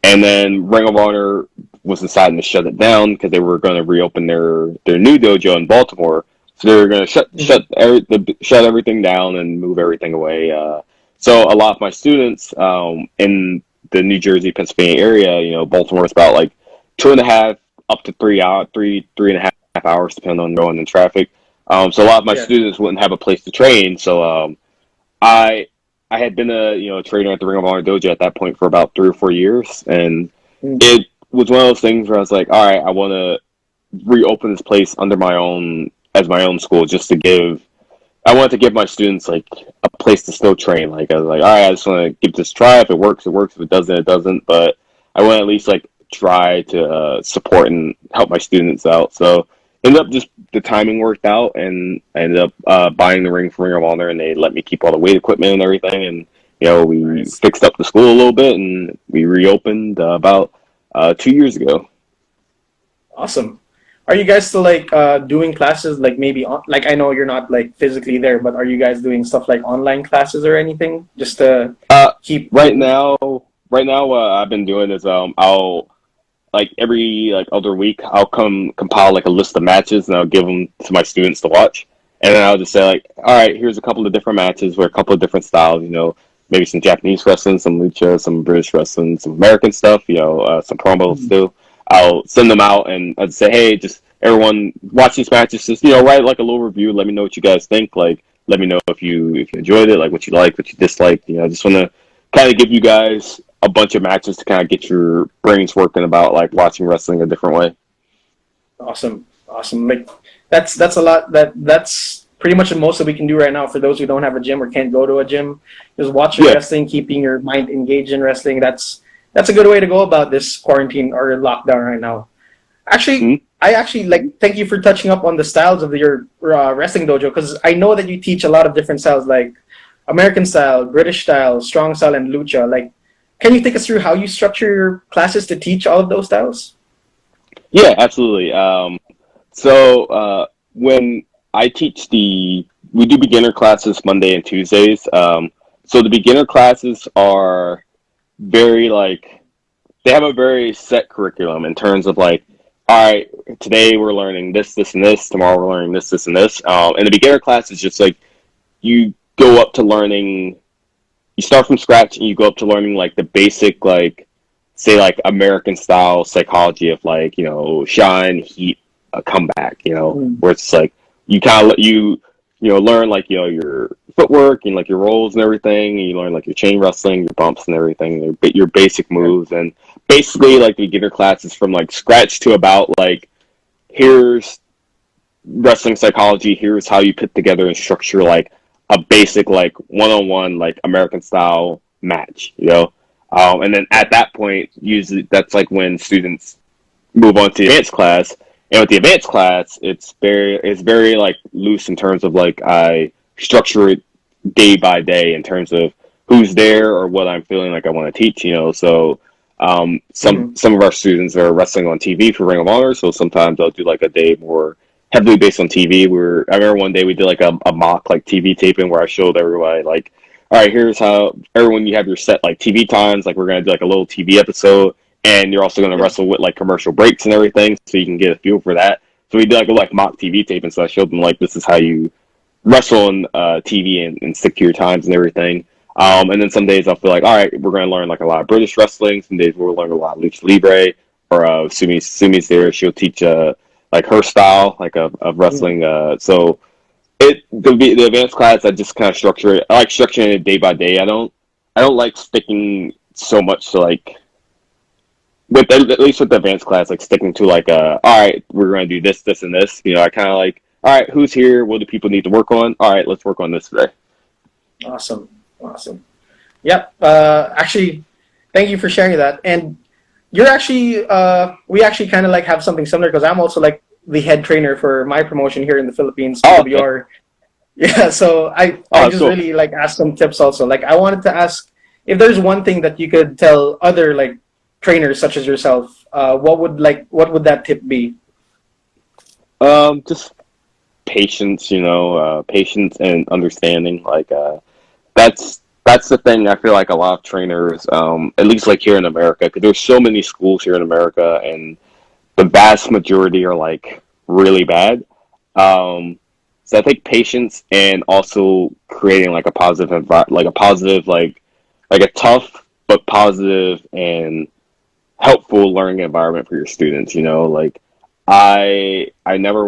And then Ring of Honor was deciding to shut it down because they were going to reopen their new dojo in Baltimore. So they were going to shut everything down and move everything away. So a lot of my students in the New Jersey, Pennsylvania area, Baltimore is about like 2.5 up to 3 hours, three and a half hours, depending on going in traffic. So a lot of my students wouldn't have a place to train. So I had been a trainer at the Ring of Honor dojo at that point for about 3 or 4 years, and it was one of those things where I was like, all right, I want to reopen this place under my own school, I wanted to give my students like a place to still train. Like I was like, all right, I just want to give this a try. If it works, it works. If it doesn't, it doesn't. But I want to at least like try to support and help my students out. So ended up just the timing worked out, and I ended up buying the ring from Ring of Honor, and they let me keep all the weight equipment and everything. And we fixed up the school a little bit, and we reopened about 2 years ago. Awesome. Are you guys still like doing classes like maybe like I know you're not like physically there, but are you guys doing stuff like online classes or anything just to keep right now? What I've been doing is I'll like every like other week I'll compile like a list of matches, and I'll give them to my students to watch, and then I'll just say like, all right, here's a couple of different matches where a couple of different styles, maybe some Japanese wrestling, some lucha, some British wrestling, some American stuff, some promos too. I'll send them out and I'd say, hey, just everyone watch these matches. Just write like a little review. Let me know what you guys think. Like, let me know if you enjoyed it, like what you liked, what you disliked. I just want to kind of give you guys a bunch of matches to kind of get your brains working about like watching wrestling a different way. Awesome. Like that's a lot. That's pretty much the most that we can do right now for those who don't have a gym or can't go to a gym. Just watching wrestling, keeping your mind engaged in wrestling. That's a good way to go about this quarantine or lockdown right now. Actually, I actually like thank you for touching up on the styles of your wrestling dojo, because I know that you teach a lot of different styles like American style, British style, strong style, and lucha. Like, can you take us through how you structure your classes to teach all of those styles? Yeah, absolutely. So when I teach we do beginner classes Monday and Tuesdays. So the beginner classes are very they have a very set curriculum in terms of like, all right, today we're learning this, this, and this. Tomorrow we're learning this, this, and this. And the beginner class is just like you go up to learning. You start from scratch and you go up to learning like the basic say American style psychology of shine, heat, a comeback. Where it's like you kind of learn your footwork and your rolls and everything, and you learn your chain wrestling, your bumps and everything, your basic moves. And basically the beginner class is from scratch to about here's wrestling psychology, here's how you put together and structure a basic one-on-one American style match, and then at that point usually that's when students move on to the advanced class. And with the advanced class, it's very loose in terms of I structure it day by day in terms of who's there or what I'm feeling like I want to teach. So some of our students are wrestling on TV for Ring of Honor, so sometimes I'll do a day more heavily based on TV. I remember one day we did a mock TV taping where I showed everybody all right, here's how everyone you have your set TV times. We're gonna do a little TV episode. And you're also going to wrestle with commercial breaks and everything, so you can get a feel for that. So we did a mock TV tape, and so I showed them this is how you wrestle on TV and stick to your times and everything. And then some days I'll feel all right, we're going to learn a lot of British wrestling. Some days we'll learn a lot of lucha libre, or Sumi's there. She'll teach like her style, like of wrestling. So the advanced class, I just kind of structure it. I like structuring it day by day. I don't like sticking so much to like with at least with the advanced class, like sticking to like all right, we're going to do this, this, and this. You know, I kind of like, all right, who's here? What do people need to work on? All right, let's work on this today. Awesome. Yep. Actually, thank you for sharing that. And you're actually, we actually kind of like have something similar because I'm also like the head trainer for my promotion here in the Philippines, PWR. Okay. Yeah, so I just cool. Really like ask some tips also. Like I wanted to ask if there's one thing that you could tell other like trainers such as yourself, what would that tip be? Just patience, patience and understanding. Like that's the thing. I feel like a lot of trainers, at least like here in America, because there's so many schools here in America, and the vast majority are like really bad. So I think patience and also creating like a positive like a tough but positive and helpful learning environment for your students. Like I never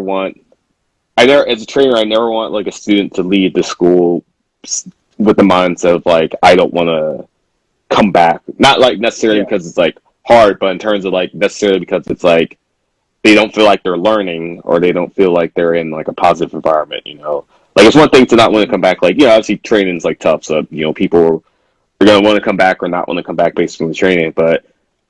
as a trainer, I never want like a student to leave the school with the mindset of like, I don't want to come back. Not like necessarily because it's like hard, but in terms of like necessarily because it's like they don't feel like they're learning or they don't feel like they're in like a positive environment. Like it's one thing to not want to come back. Like, obviously training's like tough. So, people are going to want to come back or not want to come back based on the training. But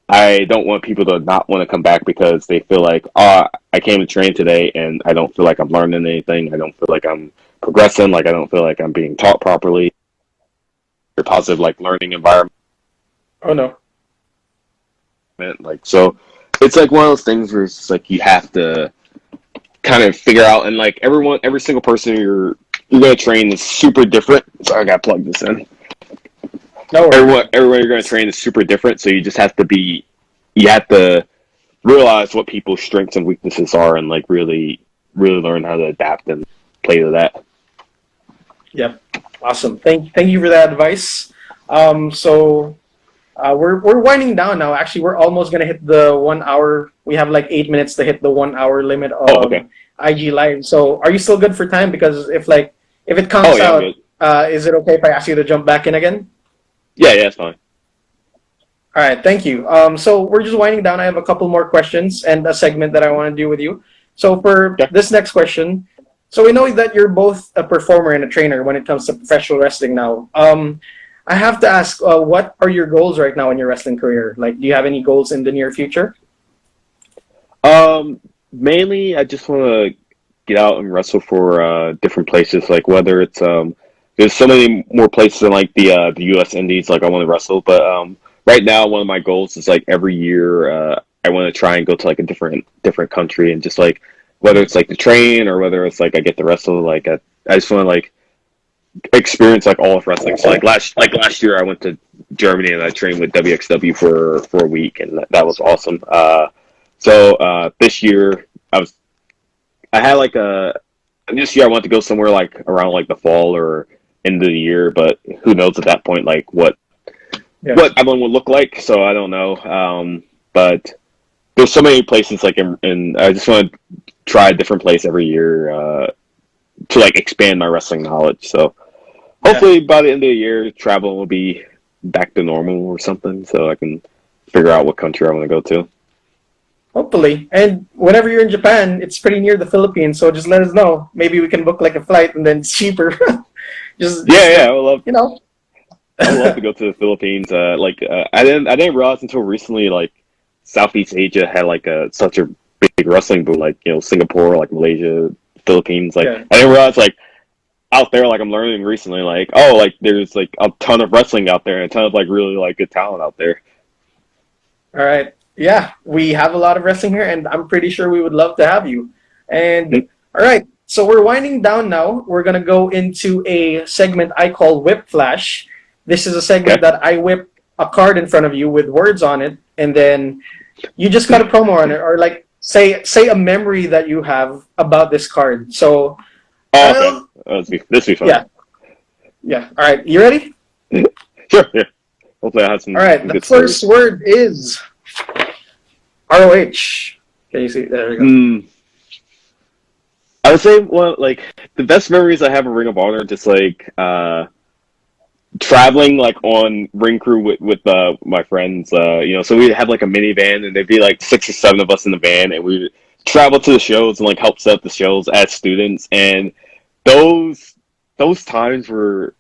I don't want people to not want to come back because they feel like, I came to train today and I don't feel like I'm learning anything. I don't feel like I'm progressing. Like I don't feel like I'm being taught properly. A positive like learning environment. Oh no. Like, so it's like one of those things where it's just like you have to kind of figure out, and like every single person you're going to train is super different. Sorry, I got to plug this in. No worries. Everyone you're going to train is super different, so you just have to realize what people's strengths and weaknesses are, and like really learn how to adapt and play to that. Yep, awesome. Thank you for that advice. We're winding down now. Actually, we're almost gonna hit the 1 hour. We have like 8 minutes to hit the 1 hour limit of IG Live. So, are you still good for time? Because if it comes out, is it okay if I ask you to jump back in again? Yeah, it's fine. All right, thank you. So we're just winding down. I have a couple more questions and a segment that I want to do with you. So for this next question, so we know that you're both a performer and a trainer when it comes to professional wrestling now. I have to ask, what are your goals right now in your wrestling career? Like, do you have any goals in the near future? Mainly, I just want to get out and wrestle for different places. Like whether it's there's so many more places in like the U.S. Indies. Like I want to wrestle, but right now one of my goals is like every year I want to try and go to like a different country, and just like whether it's like the train or whether it's like I get to wrestle. Like I just want to like experience like all of wrestling. So like last year I went to Germany and I trained with WXW for a week, and that was awesome. So this year this year I want to go somewhere like around like the fall or end of the year, but who knows at that point like what everyone would look like. So I don't know. But there's so many places like in I just want to try a different place every year to like expand my wrestling knowledge. So hopefully by the end of the year, travel will be back to normal or something, so I can figure out what country I want to go to. Hopefully. And whenever you're in Japan, it's pretty near the Philippines, so just let us know. Maybe we can book like a flight and then it's cheaper. I would love I would love to go to the Philippines. I didn't realize until recently like Southeast Asia had like such a big wrestling boom, like Singapore, like Malaysia, Philippines. Like I didn't realize like out there, like I'm learning recently, like there's like a ton of wrestling out there and a ton of like really like good talent out there. All right. Yeah, we have a lot of wrestling here, and I'm pretty sure we would love to have you. And all right, so we're winding down now. We're gonna go into a segment I call Whip Flash. This is a segment that I whip a card in front of you with words on it, and then you just got a promo on it, or like say a memory that you have about this card. So, this will be fun. Yeah. All right, you ready? Sure. Yeah. Hopefully, I have some. All right. The first word is ROH. Can you see? There we go. would say, well, like the best memories I have of Ring of Honor are just like traveling like on ring crew with my friends. So we'd have like a minivan, and there'd be like 6 or 7 of us in the van, and we'd travel to the shows and like help set up the shows as students. And those times were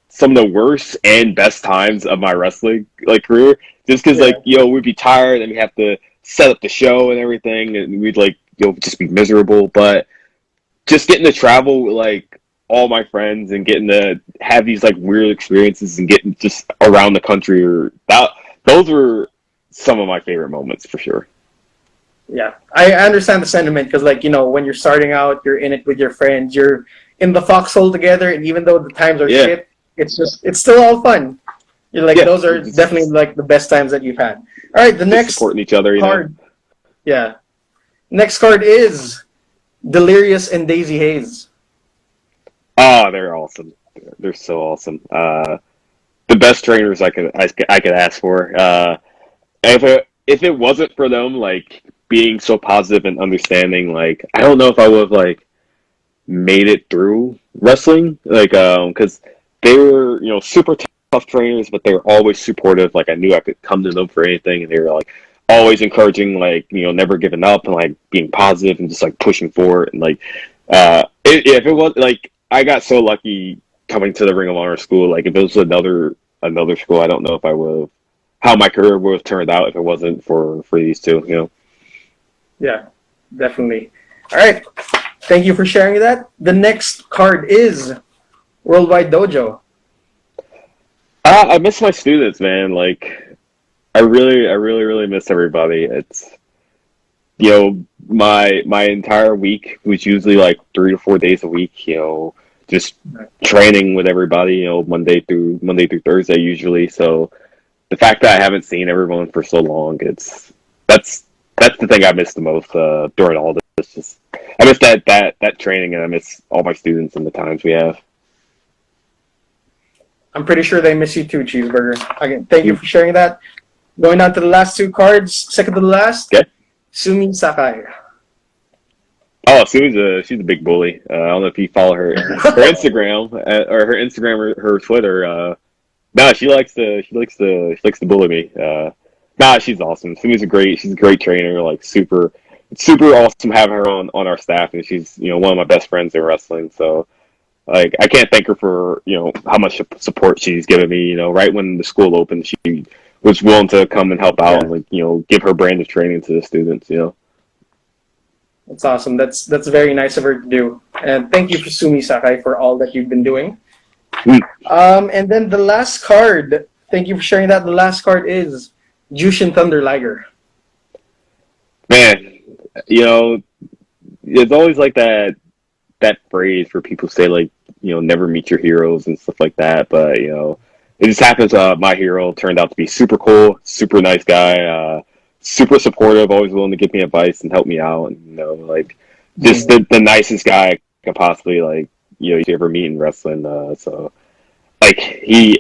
some of the worst and best times of my wrestling like career. Just because we'd be tired and we have to set up the show and everything, and we'd like just be miserable. But just getting to travel with like all my friends and getting to have these like weird experiences and getting just around the country, those were some of my favorite moments for sure. Yeah, I understand the sentiment because, like, when you're starting out, you're in it with your friends, you're in the foxhole together, and even though the times are shit, it's still all fun. You're like, those are definitely like the best times that you've had. All right, the next supporting each other, card. Yeah, next card is Delirious and Daisy Hayes. Oh, they're awesome. They're so awesome. The best trainers I could ask for. If it wasn't for them, like being so positive and understanding, like I don't know if I would have like made it through wrestling, like because they were super tough trainers, but they were always supportive. Like I knew I could come to them for anything, and they were like always encouraging, like never giving up and like being positive and just like pushing forward. And like if it was like I got so lucky coming to the Ring of Honor school, like if it was another school, I don't know if I would have how my career would have turned out if it wasn't for these two. Yeah, definitely. All right. Thank you for sharing that. The next card is Worldwide Dojo. I miss my students, man. Like, I really miss everybody. It's my entire week was usually like 3 to 4 days a week. Just training with everybody. Monday through Thursday usually. So the fact that I haven't seen everyone for so long, that's the thing I miss the most during all this. Just I miss that training, and I miss all my students and the times we have. I'm pretty sure they miss you too, Cheeseburger. Again, thank you for sharing that. Going on to the last 2 cards, second to the last. Okay. Sumi Sakai. Oh, she's a big bully. I don't know if you follow her Instagram or her Instagram or her Twitter. No, she likes to bully me. She's awesome. She's a great trainer. Like super awesome having her on our staff, and she's one of my best friends in wrestling. So like I can't thank her for how much support she's given me. Right when the school opened, she was willing to come and help out and like give her brand of training to the students. That's awesome. That's very nice of her to do. And thank you for Sumi Sakai for all that you've been doing. And then the last card, thank you for sharing that. The last card is Jushin Thunder Liger. Man, it's always like that phrase where people say like, never meet your heroes and stuff like that. But, it just happens my hero turned out to be super cool, super nice guy, super supportive, always willing to give me advice and help me out. And, like just the nicest guy I could possibly like, you ever meet in wrestling. So like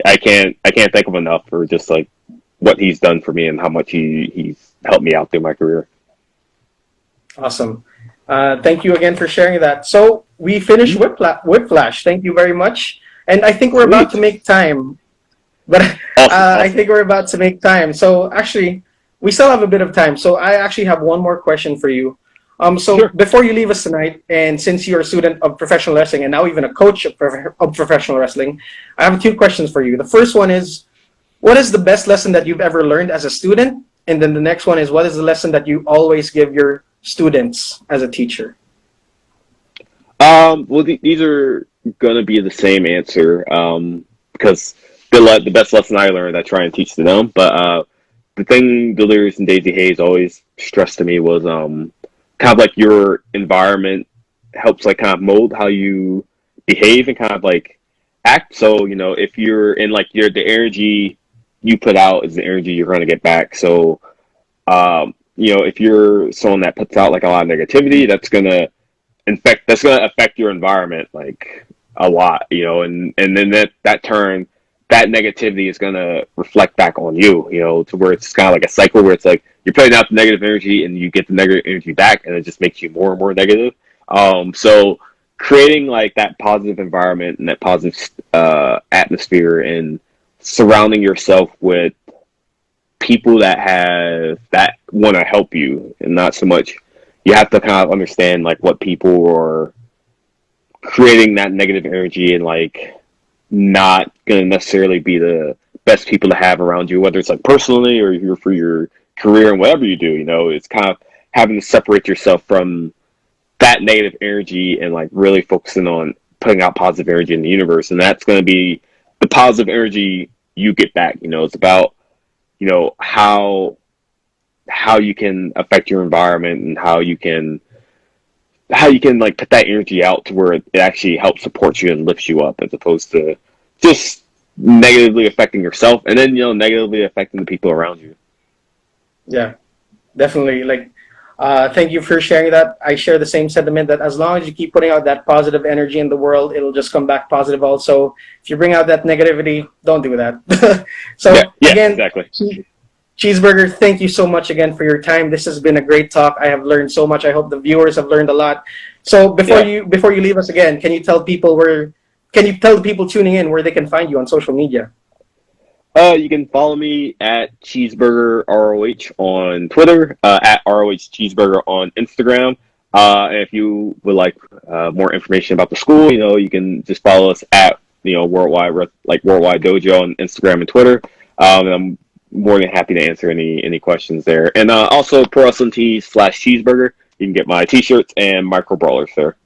I can't thank him enough for just like what he's done for me and how much he's helped me out through my career. Awesome. Thank you again for sharing that. So we finished Whiplash. Thank you very much. And I think we're about to make time. But Awesome. I think we're about to make time. So actually, we still have a bit of time. So I actually have one more question for you. Sure. Before you leave us tonight, and since you're a student of professional wrestling and now even a coach of professional wrestling, I have 2 questions for you. The first one is, what is the best lesson that you've ever learned as a student? And then the next one is, what is the lesson that you always give your students as a teacher? Well, these are gonna be the same answer because the best lesson I learned, I try and teach to them. But the thing Delirious and Daisy Hayes always stressed to me was kind of like your environment helps like kind of mold how you behave and kind of like act. So if you're in like the energy you put out is the energy you're going to get back. So if you're someone that puts out like a lot of negativity, that's going to affect your environment like a lot, and then that negativity is going to reflect back on you, to where it's kind of like a cycle where it's like you're putting out the negative energy and you get the negative energy back, and it just makes you more and more negative So creating like that positive environment and that positive atmosphere and surrounding yourself with people that want to help you and not so much you have to kind of understand like what people are creating that negative energy and like not going to necessarily be the best people to have around you, whether it's like personally or you're for your career and whatever you do. It's kind of having to separate yourself from that negative energy and like really focusing on putting out positive energy in the universe, and that's going to be the positive energy you get back. It's about how you can affect your environment and how you can like put that energy out to where it actually helps support you and lifts you up, as opposed to just negatively affecting yourself and then negatively affecting the people around you. Yeah, definitely. Like, thank you for sharing that. I share the same sentiment that as long as you keep putting out that positive energy in the world, it'll just come back positive also. If you bring out that negativity, don't do that. So yeah, again, exactly. Cheeseburger, thank you so much again for your time. This has been a great talk. I have learned so much. I hope the viewers have learned a lot. So before you leave us again, can you tell the people tuning in where they can find you on social media? You can follow me at Cheeseburger ROH on Twitter, at ROH Cheeseburger on Instagram. And if you would like more information about the school, you can just follow us at Worldwide Dojo on Instagram and Twitter. And I'm more than happy to answer any questions there. And also Pro Wrestling Tees/Cheeseburger. You can get my T-shirts and micro brawlers there.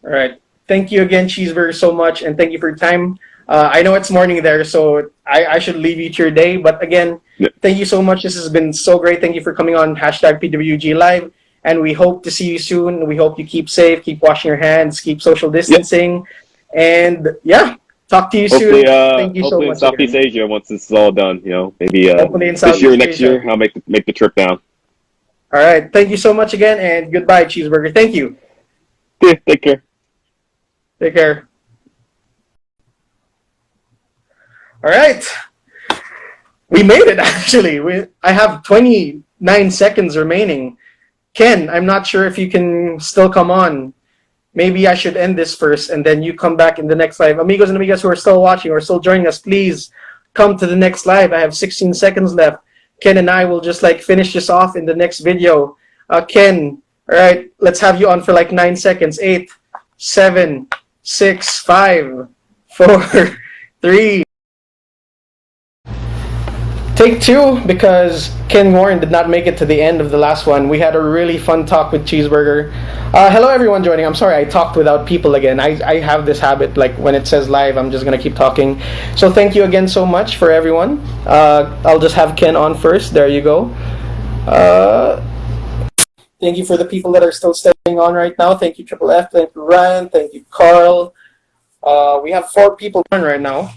All right. Thank you again, Cheeseburger, so much, and thank you for your time. I know it's morning there, so I should leave you to your day. But again, Thank you so much. This has been so great. Thank you for coming on #PWG Live, and we hope to see you soon. We hope you keep safe, keep washing your hands, keep social distancing, and talk to you soon. Thank you so much. Hopefully in Southeast Asia, once this is all done, maybe hopefully in this year, next Asia. year, I'll make the trip down. All right. Thank you so much again, and goodbye, Cheeseburger. Thank you. Yeah, take care. Take care. All right. We made it, actually. I have 29 seconds remaining. Ken, I'm not sure if you can still come on. Maybe I should end this first, and then you come back in the next live. Amigos and amigas who are still watching or still joining us, please come to the next live. I have 16 seconds left. Ken and I will just finish this off in the next video. Ken, all right, let's have you on for 9 seconds. 8, 7, 6, 5, 4, 3. Take 2, because Ken Warren did not make it to the end of the last one. We had a really fun talk with Cheeseburger. Hello everyone joining. I'm sorry I talked without people again. I have this habit, when it says live, I'm just going to keep talking. So thank you again so much for everyone. I'll just have Ken on first. There you go. Thank you for the people that are still staying on right now. Thank you, Triple F. Thank you, Ryan. Thank you, Carl. We have 4 people on right now.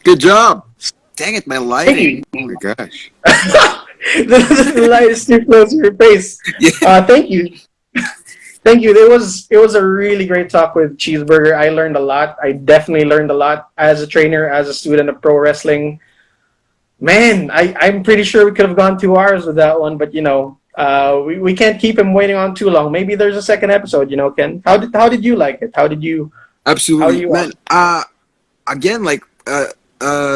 Good job. Dang it, my lighting. Oh my gosh. The light is too close to your face. Yeah. Thank you. Thank you. It was a really great talk with Cheeseburger. I learned a lot. I definitely learned a lot as a trainer, as a student of pro wrestling. Man, I'm pretty sure we could have gone 2 hours with that one, but we can't keep him waiting on too long. Maybe there's a second episode, Ken. How did you like it? Absolutely, man. Again,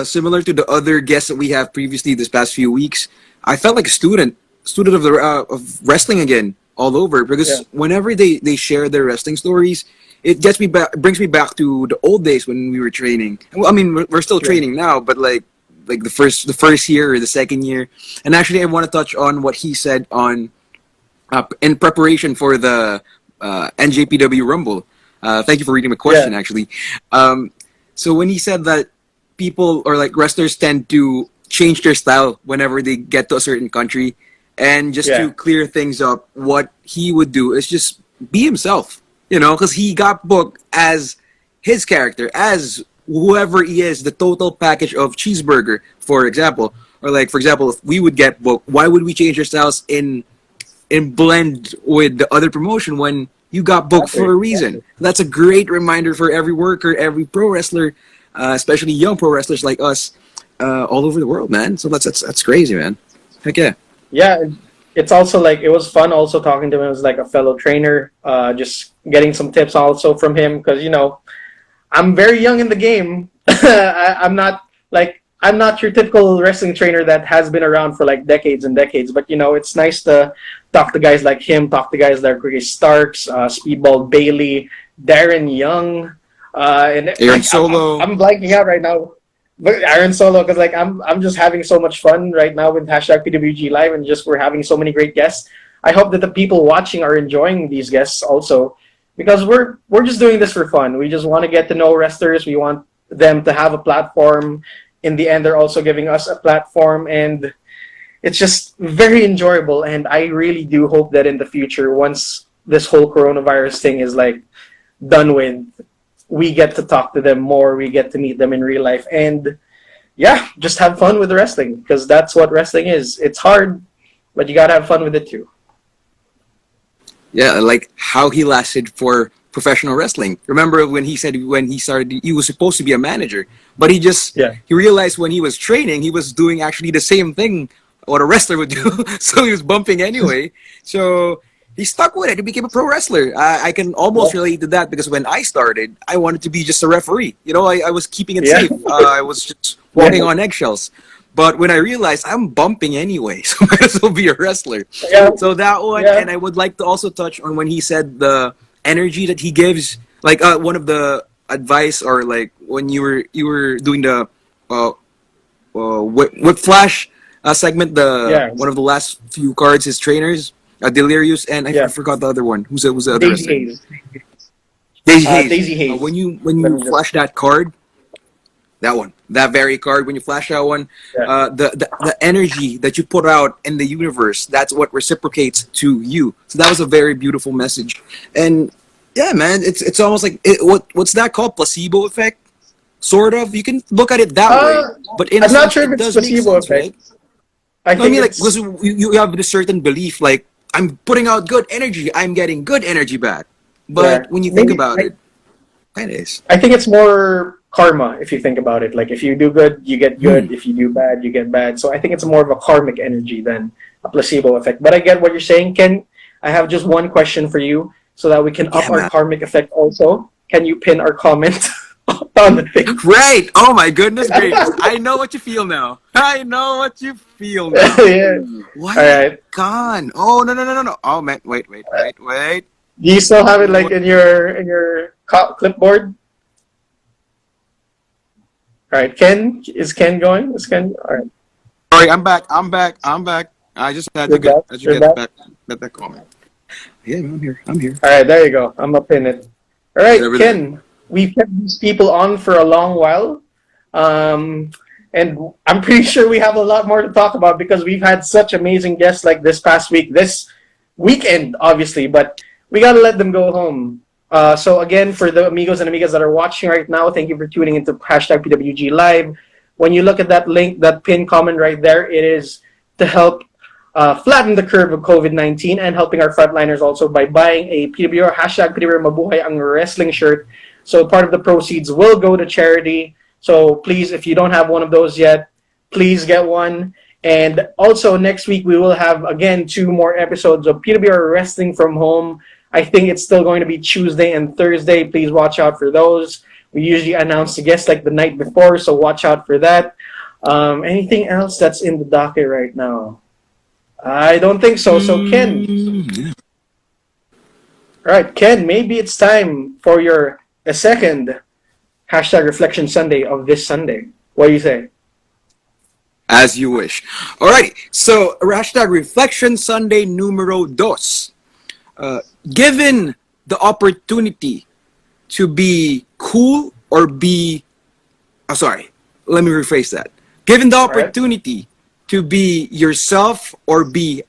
similar to the other guests that we have previously this past few weeks, I felt like a student of the of wrestling again, all over. Because whenever they share their wrestling stories, it brings me back to the old days when we were training. Well, I mean, we're still training now, but like the first year or the second year. And actually, I want to touch on what he said on in preparation for the NJPW Rumble. Thank you for reading my question, actually. So when he said that people or wrestlers tend to change their style whenever they get to a certain country, and just to clear things up, what he would do is just be himself, because he got booked as his character, as whoever he is, the total package of Cheeseburger, for example. Or for example, if we would get booked, why would we change our styles in blend with the other promotion when you got booked for a reason? That's a great reminder for every worker, every pro wrestler, especially young pro wrestlers like us, all over the world, man. So that's crazy, man. Heck yeah. Yeah, it's also like it was fun also talking to him as like a fellow trainer, just getting some tips also from him because I'm very young in the game. I'm not I'm not your typical wrestling trainer that has been around for like decades and decades. But it's nice to talk to guys like him, talk to guys like Ricky Starks, Speedball Bailey, Darren Young, and Aaron like, Solo. I'm blanking out right now. But Aaron Solo, because like I'm just having so much fun right now with hashtag PWG Live, and just we're having so many great guests. I hope that the people watching are enjoying these guests also, because we're just doing this for fun. We just want to get to know wrestlers. We want them to have a platform. In the end, they're also giving us a platform, and it's just very enjoyable. And I really do hope that in the future, once this whole coronavirus thing is like done with, we get to talk to them more. We get to meet them in real life, and yeah, just have fun with wrestling because that's what wrestling is. It's hard, but you gotta have fun with it too. Yeah, like how he lasted for professional wrestling. Remember when he said when he started, he was supposed to be a manager, but he realized when he was training, he was doing actually the same thing what a wrestler would do. So he was bumping anyway. So he stuck with it. He became a pro wrestler. I can almost relate to that because when I started, I wanted to be just a referee. I was keeping it safe. I was just walking on eggshells. But when I realized I'm bumping anyway, so might as well be a wrestler. Yeah. So that one, and I would like to also touch on when he said the energy that he gives, like one of the advice, or like when you were doing the whip flash segment, one of the last few cards, his trainers, Delirious, and I forgot the other one. Who's the other Daisy wrestler? Hayes. Daisy Hayes. Daisy Hayes. When you flash that card, that very card, when you flash that one, the energy that you put out in the universe, that's what reciprocates to you. So that was a very beautiful message. And yeah, man, it's almost like what's that called? Placebo effect, sort of. You can look at it that way, but in I'm not sure if it's placebo effect. Right? I mean, like, because you have this certain belief, like I'm putting out good energy, I'm getting good energy back. But when you think about it, kind of is. I think it's more karma if you think about it. Like if you do good, you get good. If you do bad, you get bad. So I think it's more of a karmic energy than a placebo effect. But I get what you're saying, Ken. I have just one question for you so that we can up our karmic effect also. Can you pin our comment on the thing? Great! Oh my goodness gracious. I know what you feel now. I know what you feel now. Yeah. What? All right. Gone. Oh, no. Oh, man. Wait. Do you still have it like in your clipboard? All right, Ken, is Ken going? Is Ken? All right. Sorry, I'm back. I just had to get that comment. Yeah, I'm here. All right, there you go. I'm up in it. All right, Ken, we've kept these people on for a long while. And I'm pretty sure we have a lot more to talk about because we've had such amazing guests like this past week, this weekend, obviously, but we got to let them go home. So again, for the amigos and amigas that are watching right now, thank you for tuning into hashtag PWG Live. When you look at that link, that pinned comment right there, it is to help flatten the curve of COVID-19 and helping our frontliners also by buying a PWR hashtag PWR Mabuhay ang wrestling shirt. So part of the proceeds will go to charity. So please, if you don't have one of those yet, please get one. And also next week, we will have, again, 2 more episodes of PWR Wrestling from Home. I think it's still going to be Tuesday and Thursday. Please watch out for those. We usually announce the guests like the night before, so watch out for that. Anything else that's in the docket right now? I don't think so. So, Ken. All right, Ken, maybe it's time for your second hashtag Reflection Sunday of this Sunday. What do you say? As you wish. Alright, so hashtag Reflection Sunday numero dos. Given the opportunity to be cool or be... Oh, sorry, let me rephrase that. Given the opportunity to be yourself or be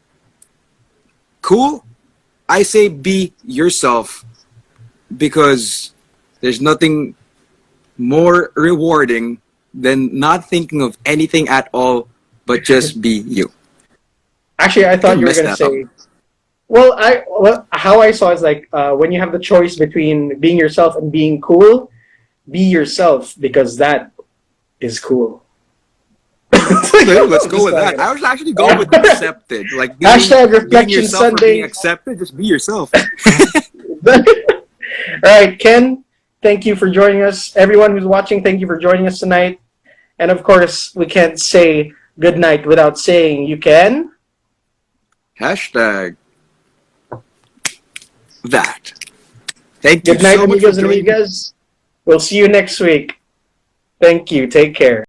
cool, I say be yourself because there's nothing more rewarding than not thinking of anything at all but just be you. Actually, I thought you were going to say... Well, how I saw is like when you have the choice between being yourself and being cool, be yourself because that is cool. Okay, let's go Just with that. like it. I was actually going with accepted. Like Hashtag being Reflection yourself or Sunday. being accepted. Just be yourself. All right, Ken, thank you for joining us. Everyone who's watching, thank you for joining us tonight. And of course, we can't say good night without saying you can. Hashtag that. Thank you Good night, so much for amigos and joining me. amigas. We'll see you next week. Thank you. Take care.